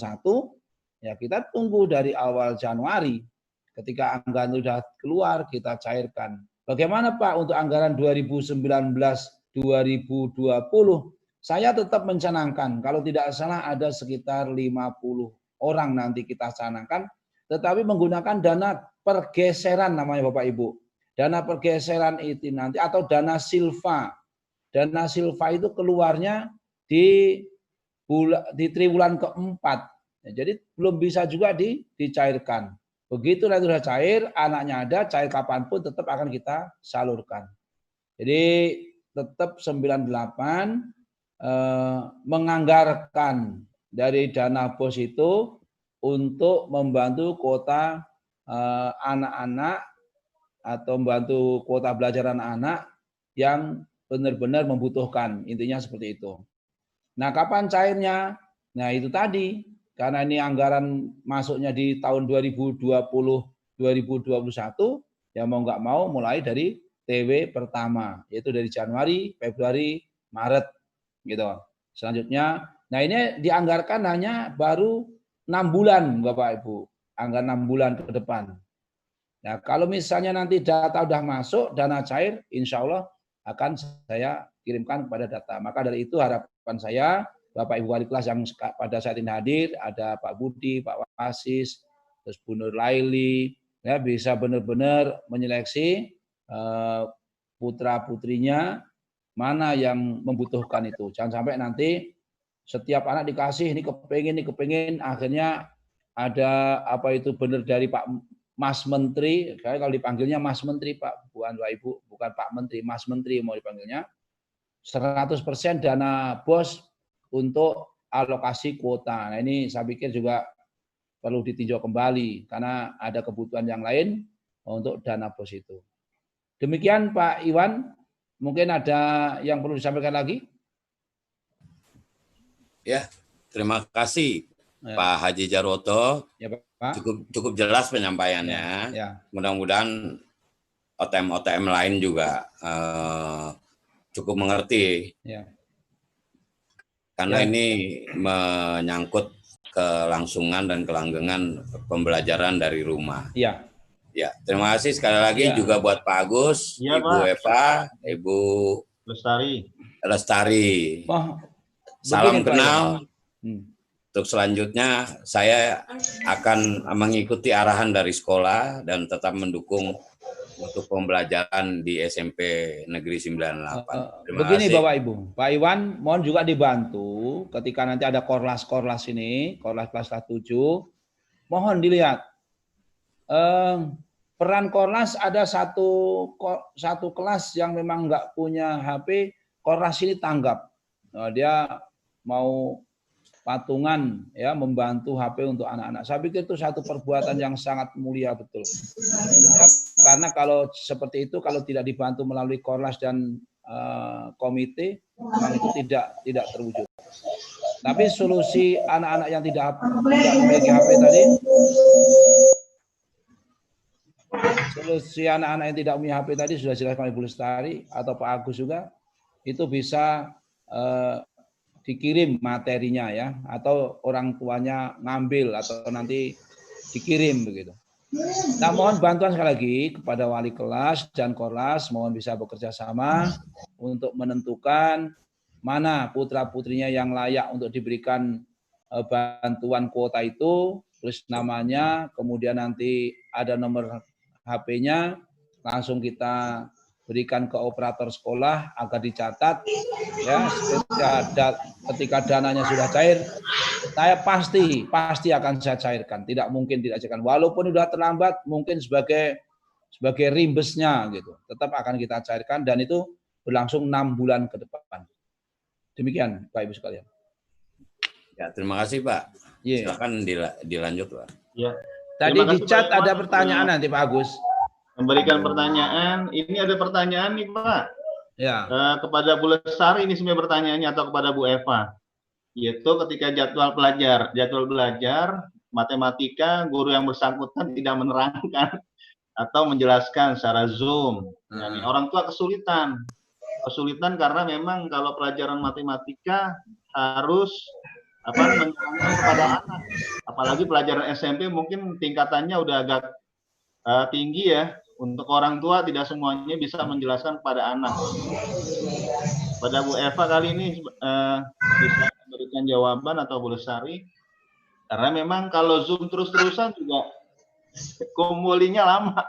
ya kita tunggu dari awal Januari. Ketika anggaran sudah keluar, kita cairkan. Bagaimana Pak untuk anggaran 2019-2020? Saya tetap mencanangkan, kalau tidak salah ada sekitar 50 orang nanti kita canangkan, tetapi menggunakan dana pergeseran namanya Bapak Ibu. Dana pergeseran itu nanti atau dana silva. Dana silva itu keluarnya di triwulan keempat. Ya, jadi belum bisa juga dicairkan. Begitu nanti sudah cair, anaknya ada, cair kapanpun tetap akan kita salurkan. Jadi tetap 98 menganggarkan dari dana BOS itu untuk membantu kuota anak-anak atau membantu kuota belajar anak-anak yang benar-benar membutuhkan. Intinya seperti itu. Nah, kapan cairnya? Nah, itu tadi. Karena ini anggaran masuknya di tahun 2020-2021, ya mau nggak mau mulai dari TW pertama, yaitu dari Januari, Februari, Maret. Gitu. Selanjutnya, nah ini dianggarkan hanya baru 6 bulan Bapak Ibu, anggaran 6 bulan ke depan. Nah kalau misalnya nanti data sudah masuk, dana cair, insya Allah akan saya kirimkan kepada data. Maka dari itu harapan saya, Bapak Ibu wali kelas yang pada saat ini hadir, ada Pak Budi, Pak Wasis, terus Bu Nur Laili, ya bisa benar-benar menyeleksi putra-putrinya mana yang membutuhkan itu. Jangan sampai nanti setiap anak dikasih ini kepengin, akhirnya ada apa itu benar dari Pak Mas Menteri, kalau dipanggilnya Mas Menteri Pak, bukan Pak Ibu, bukan Pak Menteri, Mas Menteri mau dipanggilnya, 100% dana BOS untuk alokasi kuota. Nah ini saya pikir juga perlu ditinjau kembali, karena ada kebutuhan yang lain untuk dana BOS itu. Demikian Pak Iwan. Mungkin ada yang perlu disampaikan lagi? Ya, terima kasih ya. Pak Haji Jarwoto. Ya, Pak. Cukup jelas penyampaiannya. Ya. Mudah-mudahan OTM lain juga cukup mengerti. Ya. Karena ini menyangkut kelangsungan dan kelanggengan pembelajaran dari rumah. Iya. Ya, terima kasih sekali lagi juga buat Pak Agus, Ya, Ibu Pak. Eva, Ibu Lestari. Oh, Salam begini, Pak kenal. Iwan. Untuk selanjutnya saya akan mengikuti arahan dari sekolah dan tetap mendukung untuk pembelajaran di SMP Negeri 98. Terima Begini kasih. Bapak Ibu, Pak Iwan mohon juga dibantu ketika nanti ada korlas ini, korlas kelas 7, mohon dilihat peran korlas ada satu kelas yang memang nggak punya HP, korlas ini tanggap. Nah, dia mau patungan ya membantu HP untuk anak-anak. Saya pikir itu satu perbuatan yang sangat mulia betul. Ya, karena kalau seperti itu kalau tidak dibantu melalui korlas dan komite, memang itu tidak terwujud. Tapi solusi anak-anak yang tidak memiliki HP tadi, solusi anak-anak yang tidak punya HP tadi sudah dijelaskan oleh Ibu Lestari atau Pak Agus juga, itu bisa dikirim materinya ya, atau orang tuanya ngambil atau nanti dikirim begitu. Nah, mohon bantuan sekali lagi kepada wali kelas dan korlas, mohon bisa bekerja sama untuk menentukan mana putra-putrinya yang layak untuk diberikan bantuan kuota itu, tulis namanya, kemudian nanti ada nomor HP-nya, langsung kita berikan ke operator sekolah agar dicatat ya, ketika dananya sudah cair, saya pasti akan saya cairkan, tidak mungkin tidak cairkan, walaupun sudah terlambat mungkin sebagai rimbesnya gitu, tetap akan kita cairkan dan itu berlangsung 6 bulan ke depan. Demikian Pak Ibu sekalian. Ya, terima kasih Pak. Silakan dilanjut Pak. Ya. Tadi di chat ada pertanyaan nanti Pak Agus. Memberikan pertanyaan, ini ada pertanyaan nih Pak. Ya. Kepada Bu Lestari ini sebenarnya pertanyaannya atau kepada Bu Eva. Yaitu ketika jadwal belajar matematika, guru yang bersangkutan tidak menerangkan atau menjelaskan secara Zoom. Yani orang tua kesulitan karena memang kalau pelajaran matematika harus menerangkan kepada anak. Apalagi pelajaran SMP mungkin tingkatannya udah agak tinggi ya. Untuk orang tua tidak semuanya bisa menjelaskan pada anak. Pada Bu Eva kali ini bisa memberikan jawaban atau Bu Lestari, karena memang kalau Zoom terus-terusan juga kumulinya lama.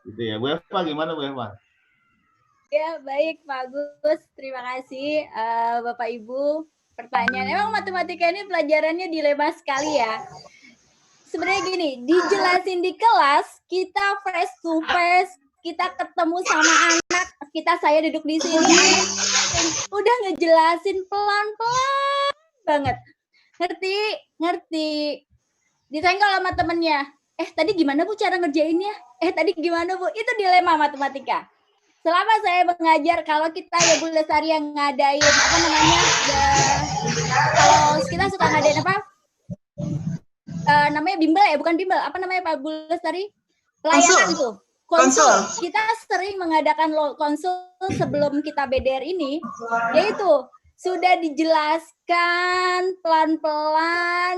Gitu ya, Bu Eva gimana Bu Eva? Ya baik Pak Agus, terima kasih Bapak Ibu. Pertanyaan, emang matematika ini pelajarannya dilema sekali ya. Sebenarnya gini, dijelasin di kelas, kita face to face, kita ketemu sama anak, saya duduk di sini, udah ngejelasin pelan-pelan banget. Ngerti. Disenggol sama temennya. Tadi gimana Bu cara ngerjainnya? Tadi gimana Bu? Itu dilema matematika. Selama saya mengajar, kalau kita ya Bu Lestari yang ngadain, kalau kita suka ngadain namanya bimbel ya, bukan bimbel, Pak Bu Lestari? Pelayanan tuh. Konsul. Kita sering mengadakan konsul sebelum kita BDR ini, yaitu sudah dijelaskan pelan-pelan,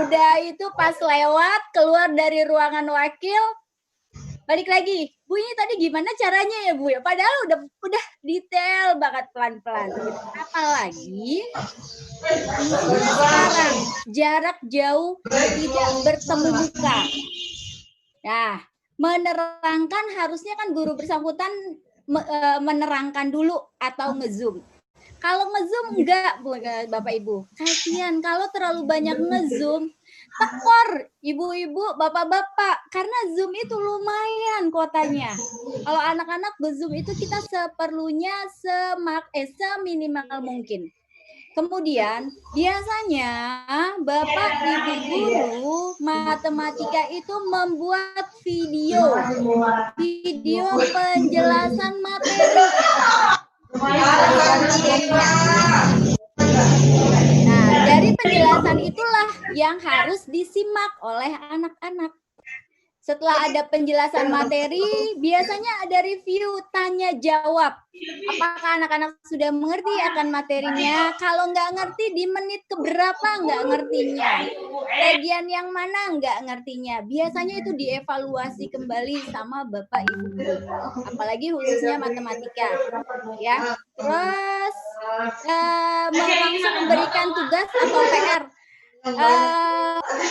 udah itu pas lewat, keluar dari ruangan wakil, balik lagi, Bu ini tadi gimana caranya ya Bu ya? Padahal udah detail banget pelan-pelan. Apalagi sekarang jarak jauh tidak bertemu muka. Nah, menerangkan harusnya kan guru bersangkutan menerangkan dulu atau nge-zoom. Kalau nge-zoom enggak Bapak Ibu, kasihan kalau terlalu banyak nge-zoom, tekor ibu-ibu, bapak-bapak, karena Zoom itu lumayan kuotanya. Kalau anak-anak Zoom itu kita seperlunya seminimal mungkin. Kemudian biasanya Bapak Ibu guru matematika itu membuat video penjelasan materi. Nah, dari penjelasan itulah yang harus disimak oleh anak-anak. Setelah ada penjelasan materi, biasanya ada review tanya jawab. Apakah anak-anak sudah mengerti akan materinya? Kalau nggak ngerti, di menit keberapa nggak ngertinya? Bagian yang mana nggak ngertinya? Biasanya itu dievaluasi kembali sama Bapak Ibu guru. Apalagi khususnya matematika. Ya. Terus langsung memberikan tugas atau PR.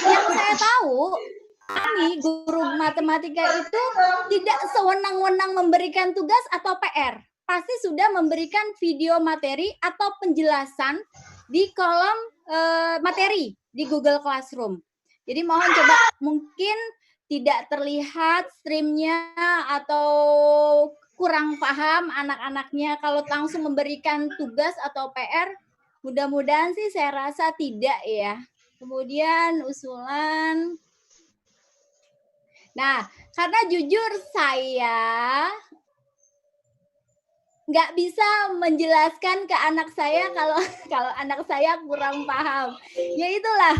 Yang saya tahu, kami guru matematika itu tidak sewenang-wenang memberikan tugas atau PR. Pasti sudah memberikan video materi atau penjelasan di kolom materi di Google Classroom. Jadi mohon coba, mungkin tidak terlihat streamnya atau kurang paham anak-anaknya kalau langsung memberikan tugas atau PR. Mudah-mudahan sih saya rasa tidak ya. Kemudian usulan. Nah, karena jujur saya nggak bisa menjelaskan ke anak saya kalau anak saya kurang paham. Ya itulah,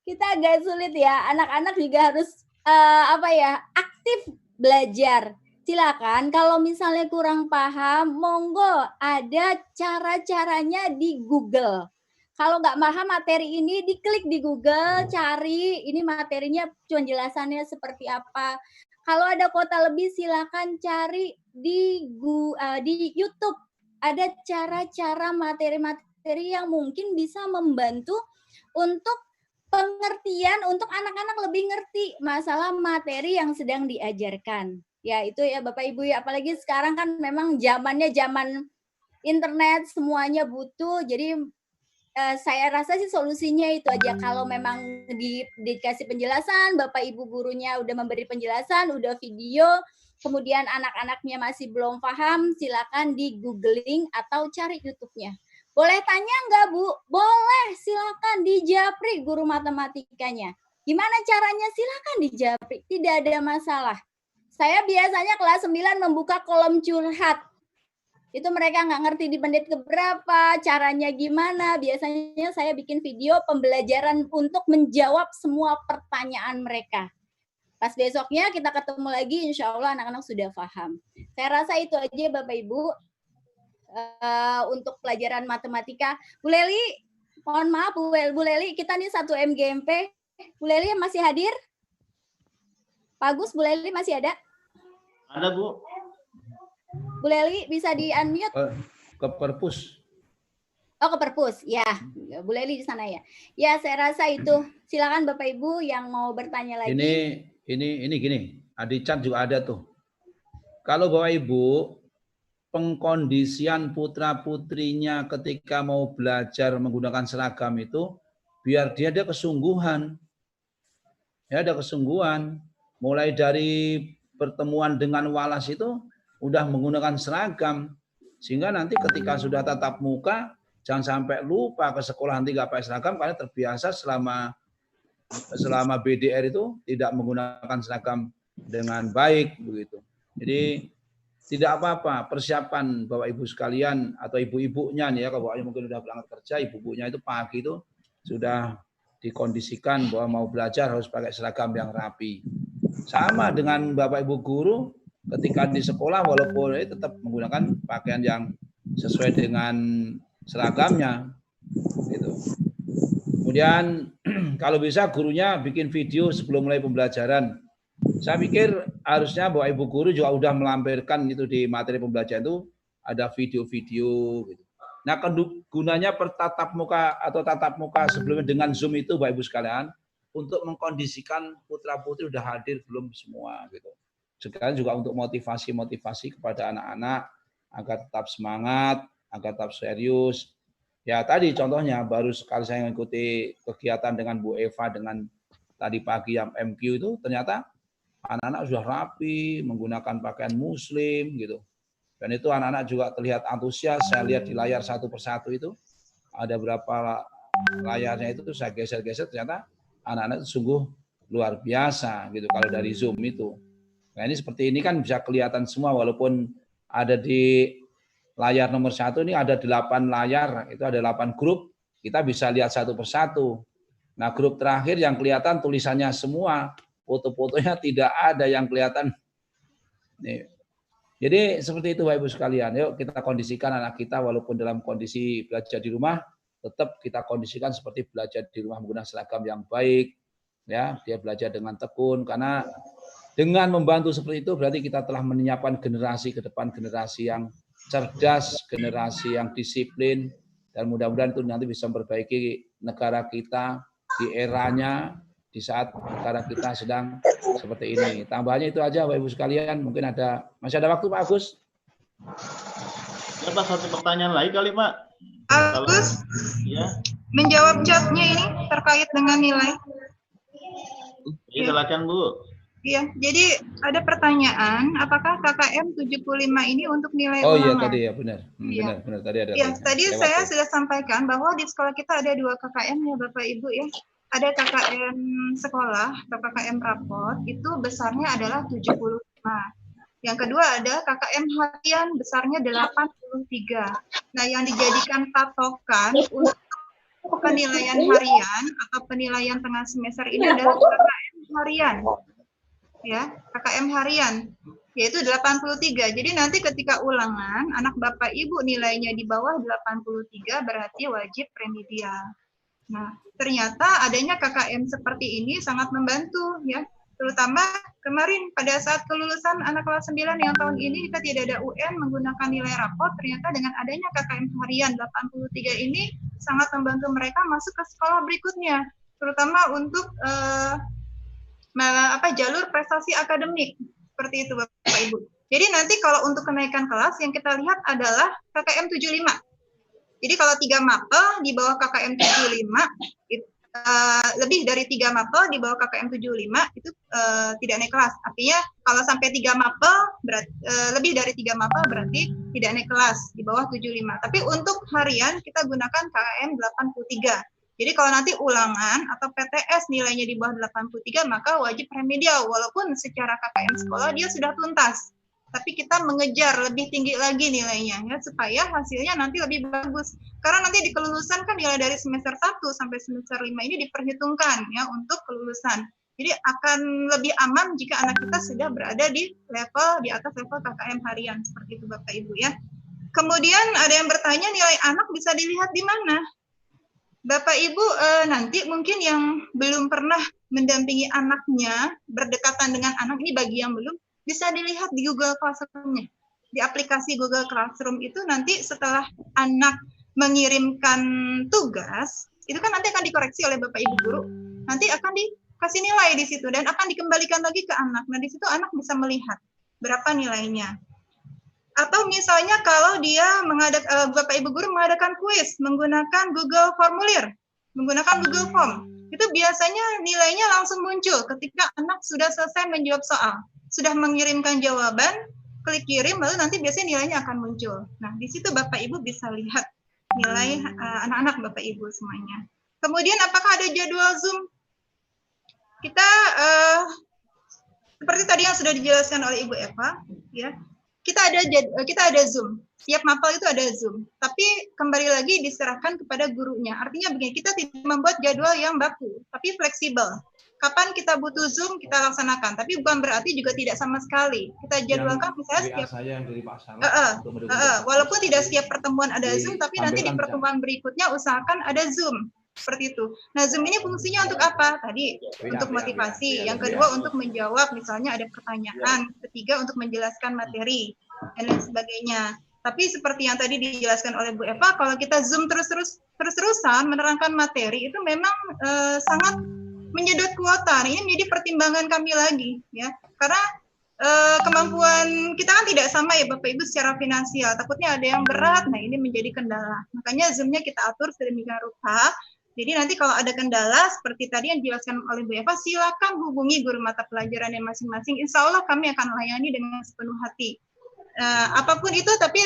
kita agak sulit ya. Anak-anak juga harus aktif belajar. Silakan kalau misalnya kurang paham, monggo ada cara-caranya di Google. Kalau nggak paham materi ini, diklik di Google, cari ini materinya, penjelasannya seperti apa. Kalau ada kuota lebih, silakan cari di YouTube. Ada cara-cara materi-materi yang mungkin bisa membantu untuk pengertian, untuk anak-anak lebih ngerti masalah materi yang sedang diajarkan. Ya itu ya Bapak Ibu ya, apalagi sekarang kan memang zamannya zaman internet, semuanya butuh, jadi saya rasa sih solusinya itu aja. Kalau memang dikasih penjelasan, Bapak Ibu gurunya udah memberi penjelasan, udah video, kemudian anak-anaknya masih belum paham, silakan di googling atau cari YouTube-nya. Boleh tanya nggak Bu? Boleh, silakan dijapri guru matematikanya. Gimana caranya? Silakan dijapri, tidak ada masalah. Saya biasanya kelas 9 membuka kolom curhat. Itu mereka nggak ngerti di menit keberapa, caranya gimana. Biasanya saya bikin video pembelajaran untuk menjawab semua pertanyaan mereka. Pas besoknya kita ketemu lagi, insya Allah anak-anak sudah paham. Saya rasa itu aja Bapak Ibu untuk pelajaran matematika. Bu Leli, mohon maaf Bu Leli, kita nih 1 MGMP. Bu Leli masih hadir? Pak Agus, Bu Leli masih ada? Ada Bu. Bu Leli bisa di-unmute? Ke perpus. Oh, ke perpus. Ya, Bu Leli di sana ya. Ya, saya rasa itu. Silakan Bapak Ibu yang mau bertanya lagi. Ini gini. Adican juga ada tuh. Kalau Bapak Ibu pengkondisian putra-putrinya ketika mau belajar menggunakan seragam itu biar dia ada kesungguhan. Ya, ada kesungguhan. Mulai dari pertemuan dengan walas itu udah menggunakan seragam, sehingga nanti ketika sudah tatap muka jangan sampai lupa ke sekolah nanti nggak pakai seragam karena terbiasa selama BDR itu tidak menggunakan seragam dengan baik begitu. Jadi tidak apa-apa, persiapan Bapak Ibu sekalian atau ibu-ibunya nih ya, kalau bapaknya mungkin sudah berangkat kerja, ibu-ibunya itu pagi itu sudah dikondisikan bahwa mau belajar harus pakai seragam yang rapi. Sama dengan Bapak Ibu guru ketika di sekolah walaupun tetap menggunakan pakaian yang sesuai dengan seragamnya gitu. Kemudian kalau bisa gurunya bikin video sebelum mulai pembelajaran. Saya pikir harusnya Bapak Ibu guru juga udah melampirkan itu di materi pembelajaran itu ada video-video gitu. Nah, gunanya tatap muka atau tatap muka sebelumnya dengan Zoom itu Bapak Ibu sekalian untuk mengkondisikan putra-putri udah hadir belum semua gitu. Sekarang juga untuk motivasi kepada anak-anak agar tetap semangat, agar tetap serius. Ya tadi contohnya baru sekali saya mengikuti kegiatan dengan Bu Eva dengan tadi pagi yang MQ itu ternyata anak-anak sudah rapi menggunakan pakaian muslim gitu. Dan itu anak-anak juga terlihat antusias. Saya lihat di layar satu persatu itu ada berapa layarnya itu saya geser-geser ternyata anak-anak itu sungguh luar biasa gitu kalau dari Zoom itu. Nah ini seperti ini kan bisa kelihatan semua walaupun ada di layar nomor 1 ini ada 8 layar, itu ada 8 grup, kita bisa lihat satu persatu. Nah grup terakhir yang kelihatan tulisannya semua, foto-fotonya tidak ada yang kelihatan. Nih. Jadi seperti itu Bapak Ibu sekalian. Yuk kita kondisikan anak kita walaupun dalam kondisi belajar di rumah, tetap kita kondisikan seperti belajar di rumah menggunakan seragam yang baik, ya. Dia belajar dengan tekun karena dengan membantu seperti itu berarti kita telah menyiapkan generasi ke depan, generasi yang cerdas, generasi yang disiplin, dan mudah-mudahan itu nanti bisa memperbaiki negara kita di eranya di saat negara kita sedang seperti ini. Tambahannya itu aja Bapak Ibu sekalian. Mungkin masih ada waktu Pak Agus? Ya Pak, satu pertanyaan lagi kali Pak. Agus, Ya. menjawab chatnya ini terkait dengan nilai. Silakan Bu. Iya, jadi ada pertanyaan, apakah KKM 75 ini untuk nilai Oh iya ulangan? tadi ya benar. Iya. Benar tadi ada. Ya, tadi saya sudah sampaikan bahwa di sekolah kita ada 2 KKM ya Bapak Ibu ya. Ada KKM sekolah atau KKM raport, itu besarnya adalah 75. Yang kedua ada KKM harian besarnya 83. Nah, yang dijadikan patokan untuk penilaian harian atau penilaian tengah semester ini adalah KKM harian. Ya, KKM harian yaitu 83. Jadi nanti ketika ulangan anak Bapak Ibu nilainya di bawah 83 berarti wajib remedial. Nah, ternyata adanya KKM seperti ini sangat membantu ya. Terutama kemarin pada saat kelulusan anak kelas 9 yang tahun ini kita tidak ada UN menggunakan nilai rapor, ternyata dengan adanya KKM harian 83 ini sangat membantu mereka masuk ke sekolah berikutnya, terutama untuk jalur prestasi akademik. Seperti itu Bapak Ibu. Jadi nanti kalau untuk kenaikan kelas yang kita lihat adalah KKM 75. Jadi kalau 3 mapel di bawah KKM 75, lebih dari 3 mapel di bawah KKM 75 itu tidak naik kelas. Artinya kalau sampai 3 mapel lebih dari 3 mapel berarti tidak naik kelas di bawah 75. Tapi untuk harian kita gunakan KKM 83. Jadi kalau nanti ulangan atau PTS nilainya di bawah 83 maka wajib remedial walaupun secara KKM sekolah dia sudah tuntas. Tapi kita mengejar lebih tinggi lagi nilainya ya supaya hasilnya nanti lebih bagus. Karena nanti di kelulusan kan nilai dari semester 1 sampai semester 5 ini diperhitungkan ya untuk kelulusan. Jadi akan lebih aman jika anak kita sudah berada di atas level KKM harian seperti itu Bapak Ibu ya. Kemudian ada yang bertanya nilai anak bisa dilihat di mana? Bapak Ibu nanti mungkin yang belum pernah mendampingi anaknya berdekatan dengan anak ini bagi yang belum bisa dilihat di Google Classroom-nya. Di aplikasi Google Classroom itu nanti setelah anak mengirimkan tugas, itu kan nanti akan dikoreksi oleh Bapak Ibu guru, nanti akan dikasih nilai di situ dan akan dikembalikan lagi ke anak. Nah, di situ anak bisa melihat berapa nilainya. Atau misalnya kalau dia Bapak Ibu guru mengadakan kuis menggunakan Google Formulir, menggunakan Google Form, itu biasanya nilainya langsung muncul ketika anak sudah selesai menjawab soal. Sudah mengirimkan jawaban, klik kirim, lalu nanti biasanya nilainya akan muncul. Nah, di situ Bapak Ibu bisa lihat nilai anak-anak Bapak Ibu semuanya. Kemudian apakah ada jadwal Zoom? Kita seperti tadi yang sudah dijelaskan oleh Ibu Eva, ya. Kita ada Zoom. Setiap mapel itu ada Zoom. Tapi kembali lagi diserahkan kepada gurunya. Artinya begini, kita tidak membuat jadwal yang baku, tapi fleksibel. Kapan kita butuh Zoom, kita laksanakan. Tapi bukan berarti juga tidak sama sekali. Kita jadwalkan misalnya setiap walaupun tidak setiap pertemuan ada Zoom, tapi nanti di pertemuan berikutnya usahakan ada Zoom. Seperti itu. Nah, Zoom ini fungsinya untuk apa? Tadi untuk motivasi. Yang kedua untuk menjawab, misalnya ada pertanyaan. Ketiga untuk menjelaskan materi dan lain sebagainya. Tapi seperti yang tadi dijelaskan oleh Bu Eva, kalau kita Zoom terus-terusan menerangkan materi itu memang sangat menyedot kuota. Nah, ini menjadi pertimbangan kami lagi, ya. Karena kemampuan kita kan tidak sama ya Bapak Ibu secara finansial. Takutnya ada yang berat, nah ini menjadi kendala. Makanya Zoom-nya kita atur sedemikian rupa. Jadi nanti kalau ada kendala seperti tadi yang dijelaskan oleh Bu Eva, silakan hubungi guru mata pelajaran yang masing-masing. Insya Allah kami akan melayani dengan sepenuh hati. Apapun itu, tapi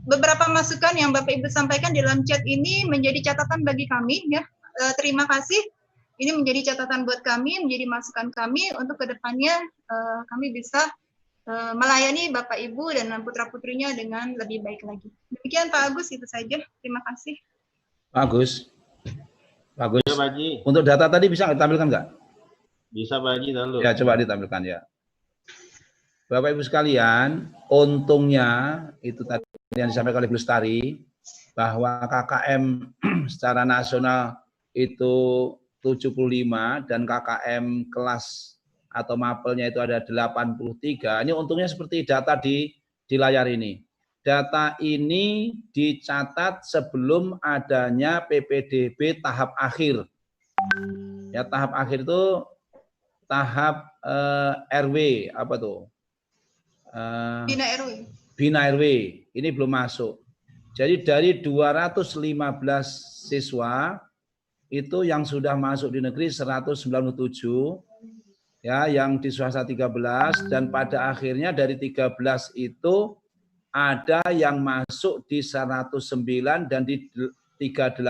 beberapa masukan yang Bapak Ibu sampaikan dalam chat ini menjadi catatan bagi kami, ya. Terima kasih. Ini menjadi catatan buat kami, menjadi masukan kami untuk kedepannya kami bisa melayani Bapak Ibu dan putra-putrinya dengan lebih baik lagi. Demikian Pak Agus, itu saja. Terima kasih. Pak Agus. Ya, Pak Haji. Untuk data tadi bisa ditampilkan nggak? Bisa Pak Haji dulu. Ya, coba ditampilkan ya. Bapak Ibu sekalian, untungnya itu tadi yang disampaikan oleh Bu Lestari, bahwa KKM secara nasional itu 75 dan KKM kelas atau mapelnya itu ada 83. Ini untungnya seperti data di layar ini. Data ini dicatat sebelum adanya PPDB tahap akhir. Ya, tahap akhir itu tahap RW apa tuh? Bina RW. Bina RW ini belum masuk. Jadi dari 215 siswa itu yang sudah masuk di negeri 197, ya, yang di swasta 13, dan pada akhirnya dari 13 itu ada yang masuk di 109 dan di 38.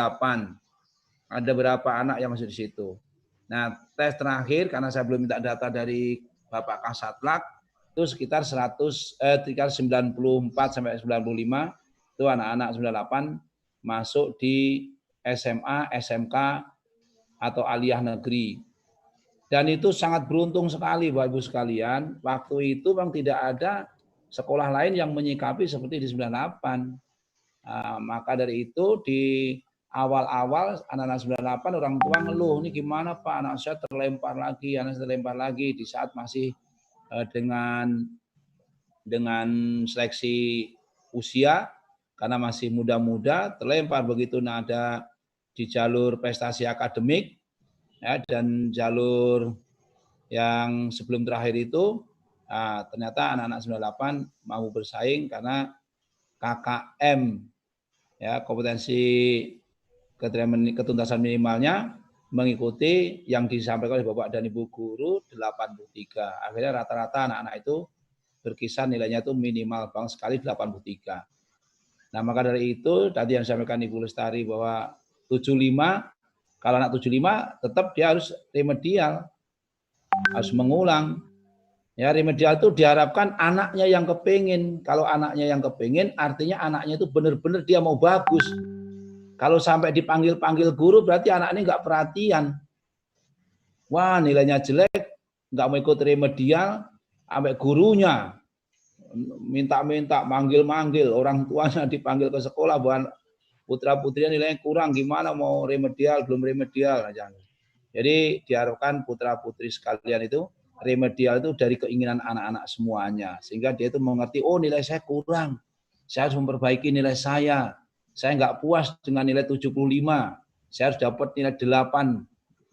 Ada berapa anak yang masuk di situ. Nah, tes terakhir karena saya belum minta data dari Bapak Kasatlak, itu sekitar 94 sampai 95 itu anak-anak 98 masuk di SMA, SMK atau aliyah negeri. Dan itu sangat beruntung sekali Bapak Ibu sekalian, waktu itu memang tidak ada sekolah lain yang menyikapi seperti di 98. Maka dari itu di awal-awal anak-anak 98 orang tua ngeluh, ini gimana Pak, anak saya terlempar lagi di saat masih dengan seleksi usia karena masih muda-muda, terlempar begitu ada di jalur prestasi akademik, ya, dan jalur yang sebelum terakhir itu ternyata anak-anak 98 mau bersaing karena KKM, ya, kompetensi ketuntasan minimalnya mengikuti yang disampaikan oleh Bapak dan Ibu guru 83. Akhirnya rata-rata anak-anak itu berkisar nilainya itu minimal bang sekali 83. Nah, maka dari itu tadi yang disampaikan Ibu Lestari bahwa 75, kalau anak 75 tetap dia harus remedial, harus mengulang. Ya, remedial itu diharapkan anaknya yang kepingin. Kalau anaknya yang kepingin, artinya anaknya itu benar-benar dia mau bagus. Kalau sampai dipanggil-panggil guru, berarti anak ini nggak perhatian. Wah, nilainya jelek, nggak mau ikut remedial, sampai gurunya minta-minta, manggil-manggil, orang tuanya dipanggil ke sekolah, bahwa putra-putrinya nilainya kurang, gimana mau remedial, belum remedial. Jadi diharapkan putra-putri sekalian itu remedial itu dari keinginan anak-anak semuanya, sehingga dia itu mengerti, oh nilai saya kurang, saya harus memperbaiki nilai saya nggak puas dengan nilai 75, saya harus dapat nilai 8,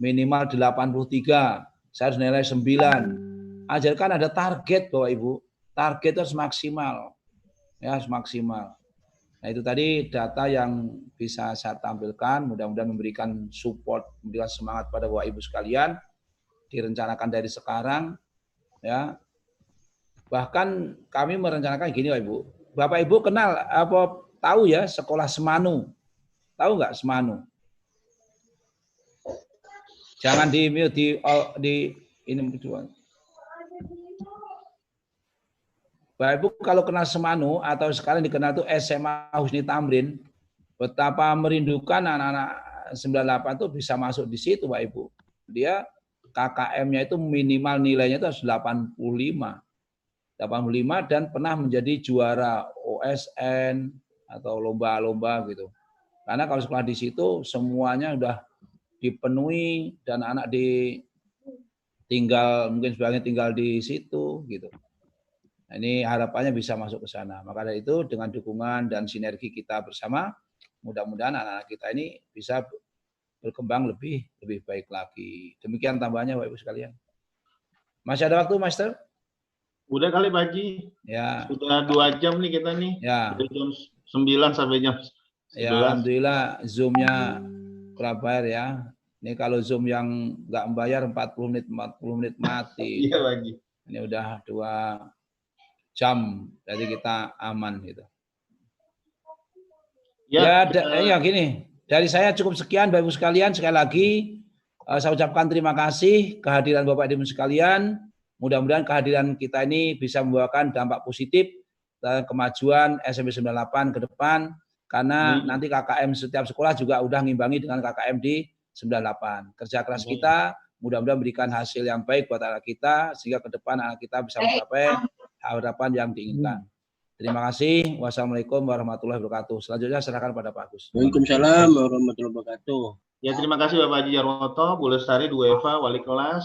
minimal 83, saya harus nilai 9. Ajarkan ada target Bapak Ibu, target itu harus maksimal, ya, harus maksimal. Nah, itu tadi data yang bisa saya tampilkan, mudah-mudahan memberikan support, memberikan semangat pada Bapak Ibu sekalian. Direncanakan dari sekarang, ya. Bahkan kami merencanakan gini Bapak Ibu. Bapak Ibu kenal apa tahu ya sekolah Semanu? Tahu nggak Semanu? Jangan di ini berdua. Bapak Ibu kalau kenal Semanu atau sekarang dikenal itu SMA Husni Tamrin, betapa merindukan anak-anak 98 itu bisa masuk di situ Bapak Ibu. Dia KKM-nya itu minimal nilainya itu harus 85 dan pernah menjadi juara OSN atau lomba-lomba gitu. Karena kalau sekolah di situ semuanya udah dipenuhi dan anak mungkin sebagian tinggal di situ gitu. Nah, ini harapannya bisa masuk ke sana. Maka dari itu dengan dukungan dan sinergi kita bersama, mudah-mudahan anak-anak kita ini bisa berkembang lebih baik lagi. Demikian tambahannya Bapak Ibu sekalian. Masih ada waktu, Master? Udah kali Pak Haji. Ya. Sudah 2 jam nih kita nih. Ya. Dari jam 9 sampai jam 11. Ya, alhamdulillah Zoom-nya prabayar ya. Ini kalau Zoom yang nggak membayar 40 menit mati. Iya Pak Haji. Ini udah 2 jam, jadi kita aman gitu. Ya gini. Dari saya cukup sekian Bapak Ibu sekalian. Sekali lagi saya ucapkan terima kasih kehadiran Bapak Ibu sekalian. Mudah-mudahan kehadiran kita ini bisa membawakan dampak positif dan kemajuan SMP 98 ke depan. Karena nanti KKM setiap sekolah juga udah ngimbangi dengan KKM di 98. Kerja keras kita mudah-mudahan memberikan hasil yang baik buat anak kita, sehingga ke depan anak kita bisa mencapai harapan yang diinginkan. Terima kasih. Wassalamualaikum warahmatullahi wabarakatuh. Selanjutnya serahkan pada Pak Agus. Waalaikumsalam warahmatullahi wabarakatuh. Ya, terima kasih Bapak Haji Jarwoto, Bu Lestari, Bu Eva, Wali Kelas,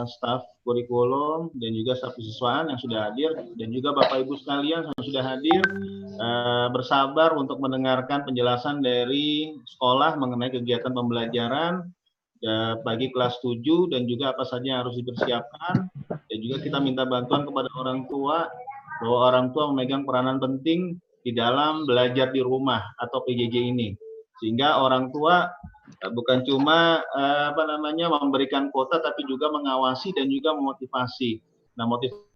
staf kurikulum, dan juga staf kesiswaan yang sudah hadir, dan juga Bapak Ibu sekalian yang sudah hadir, bersabar untuk mendengarkan penjelasan dari sekolah mengenai kegiatan pembelajaran bagi kelas 7 dan juga apa saja yang harus dipersiapkan, dan juga kita minta bantuan kepada orang tua, bahwa orang tua memegang peranan penting di dalam belajar di rumah atau PJJ ini, sehingga orang tua bukan cuma memberikan kuota, tapi juga mengawasi dan juga memotivasi. Nah, motivasi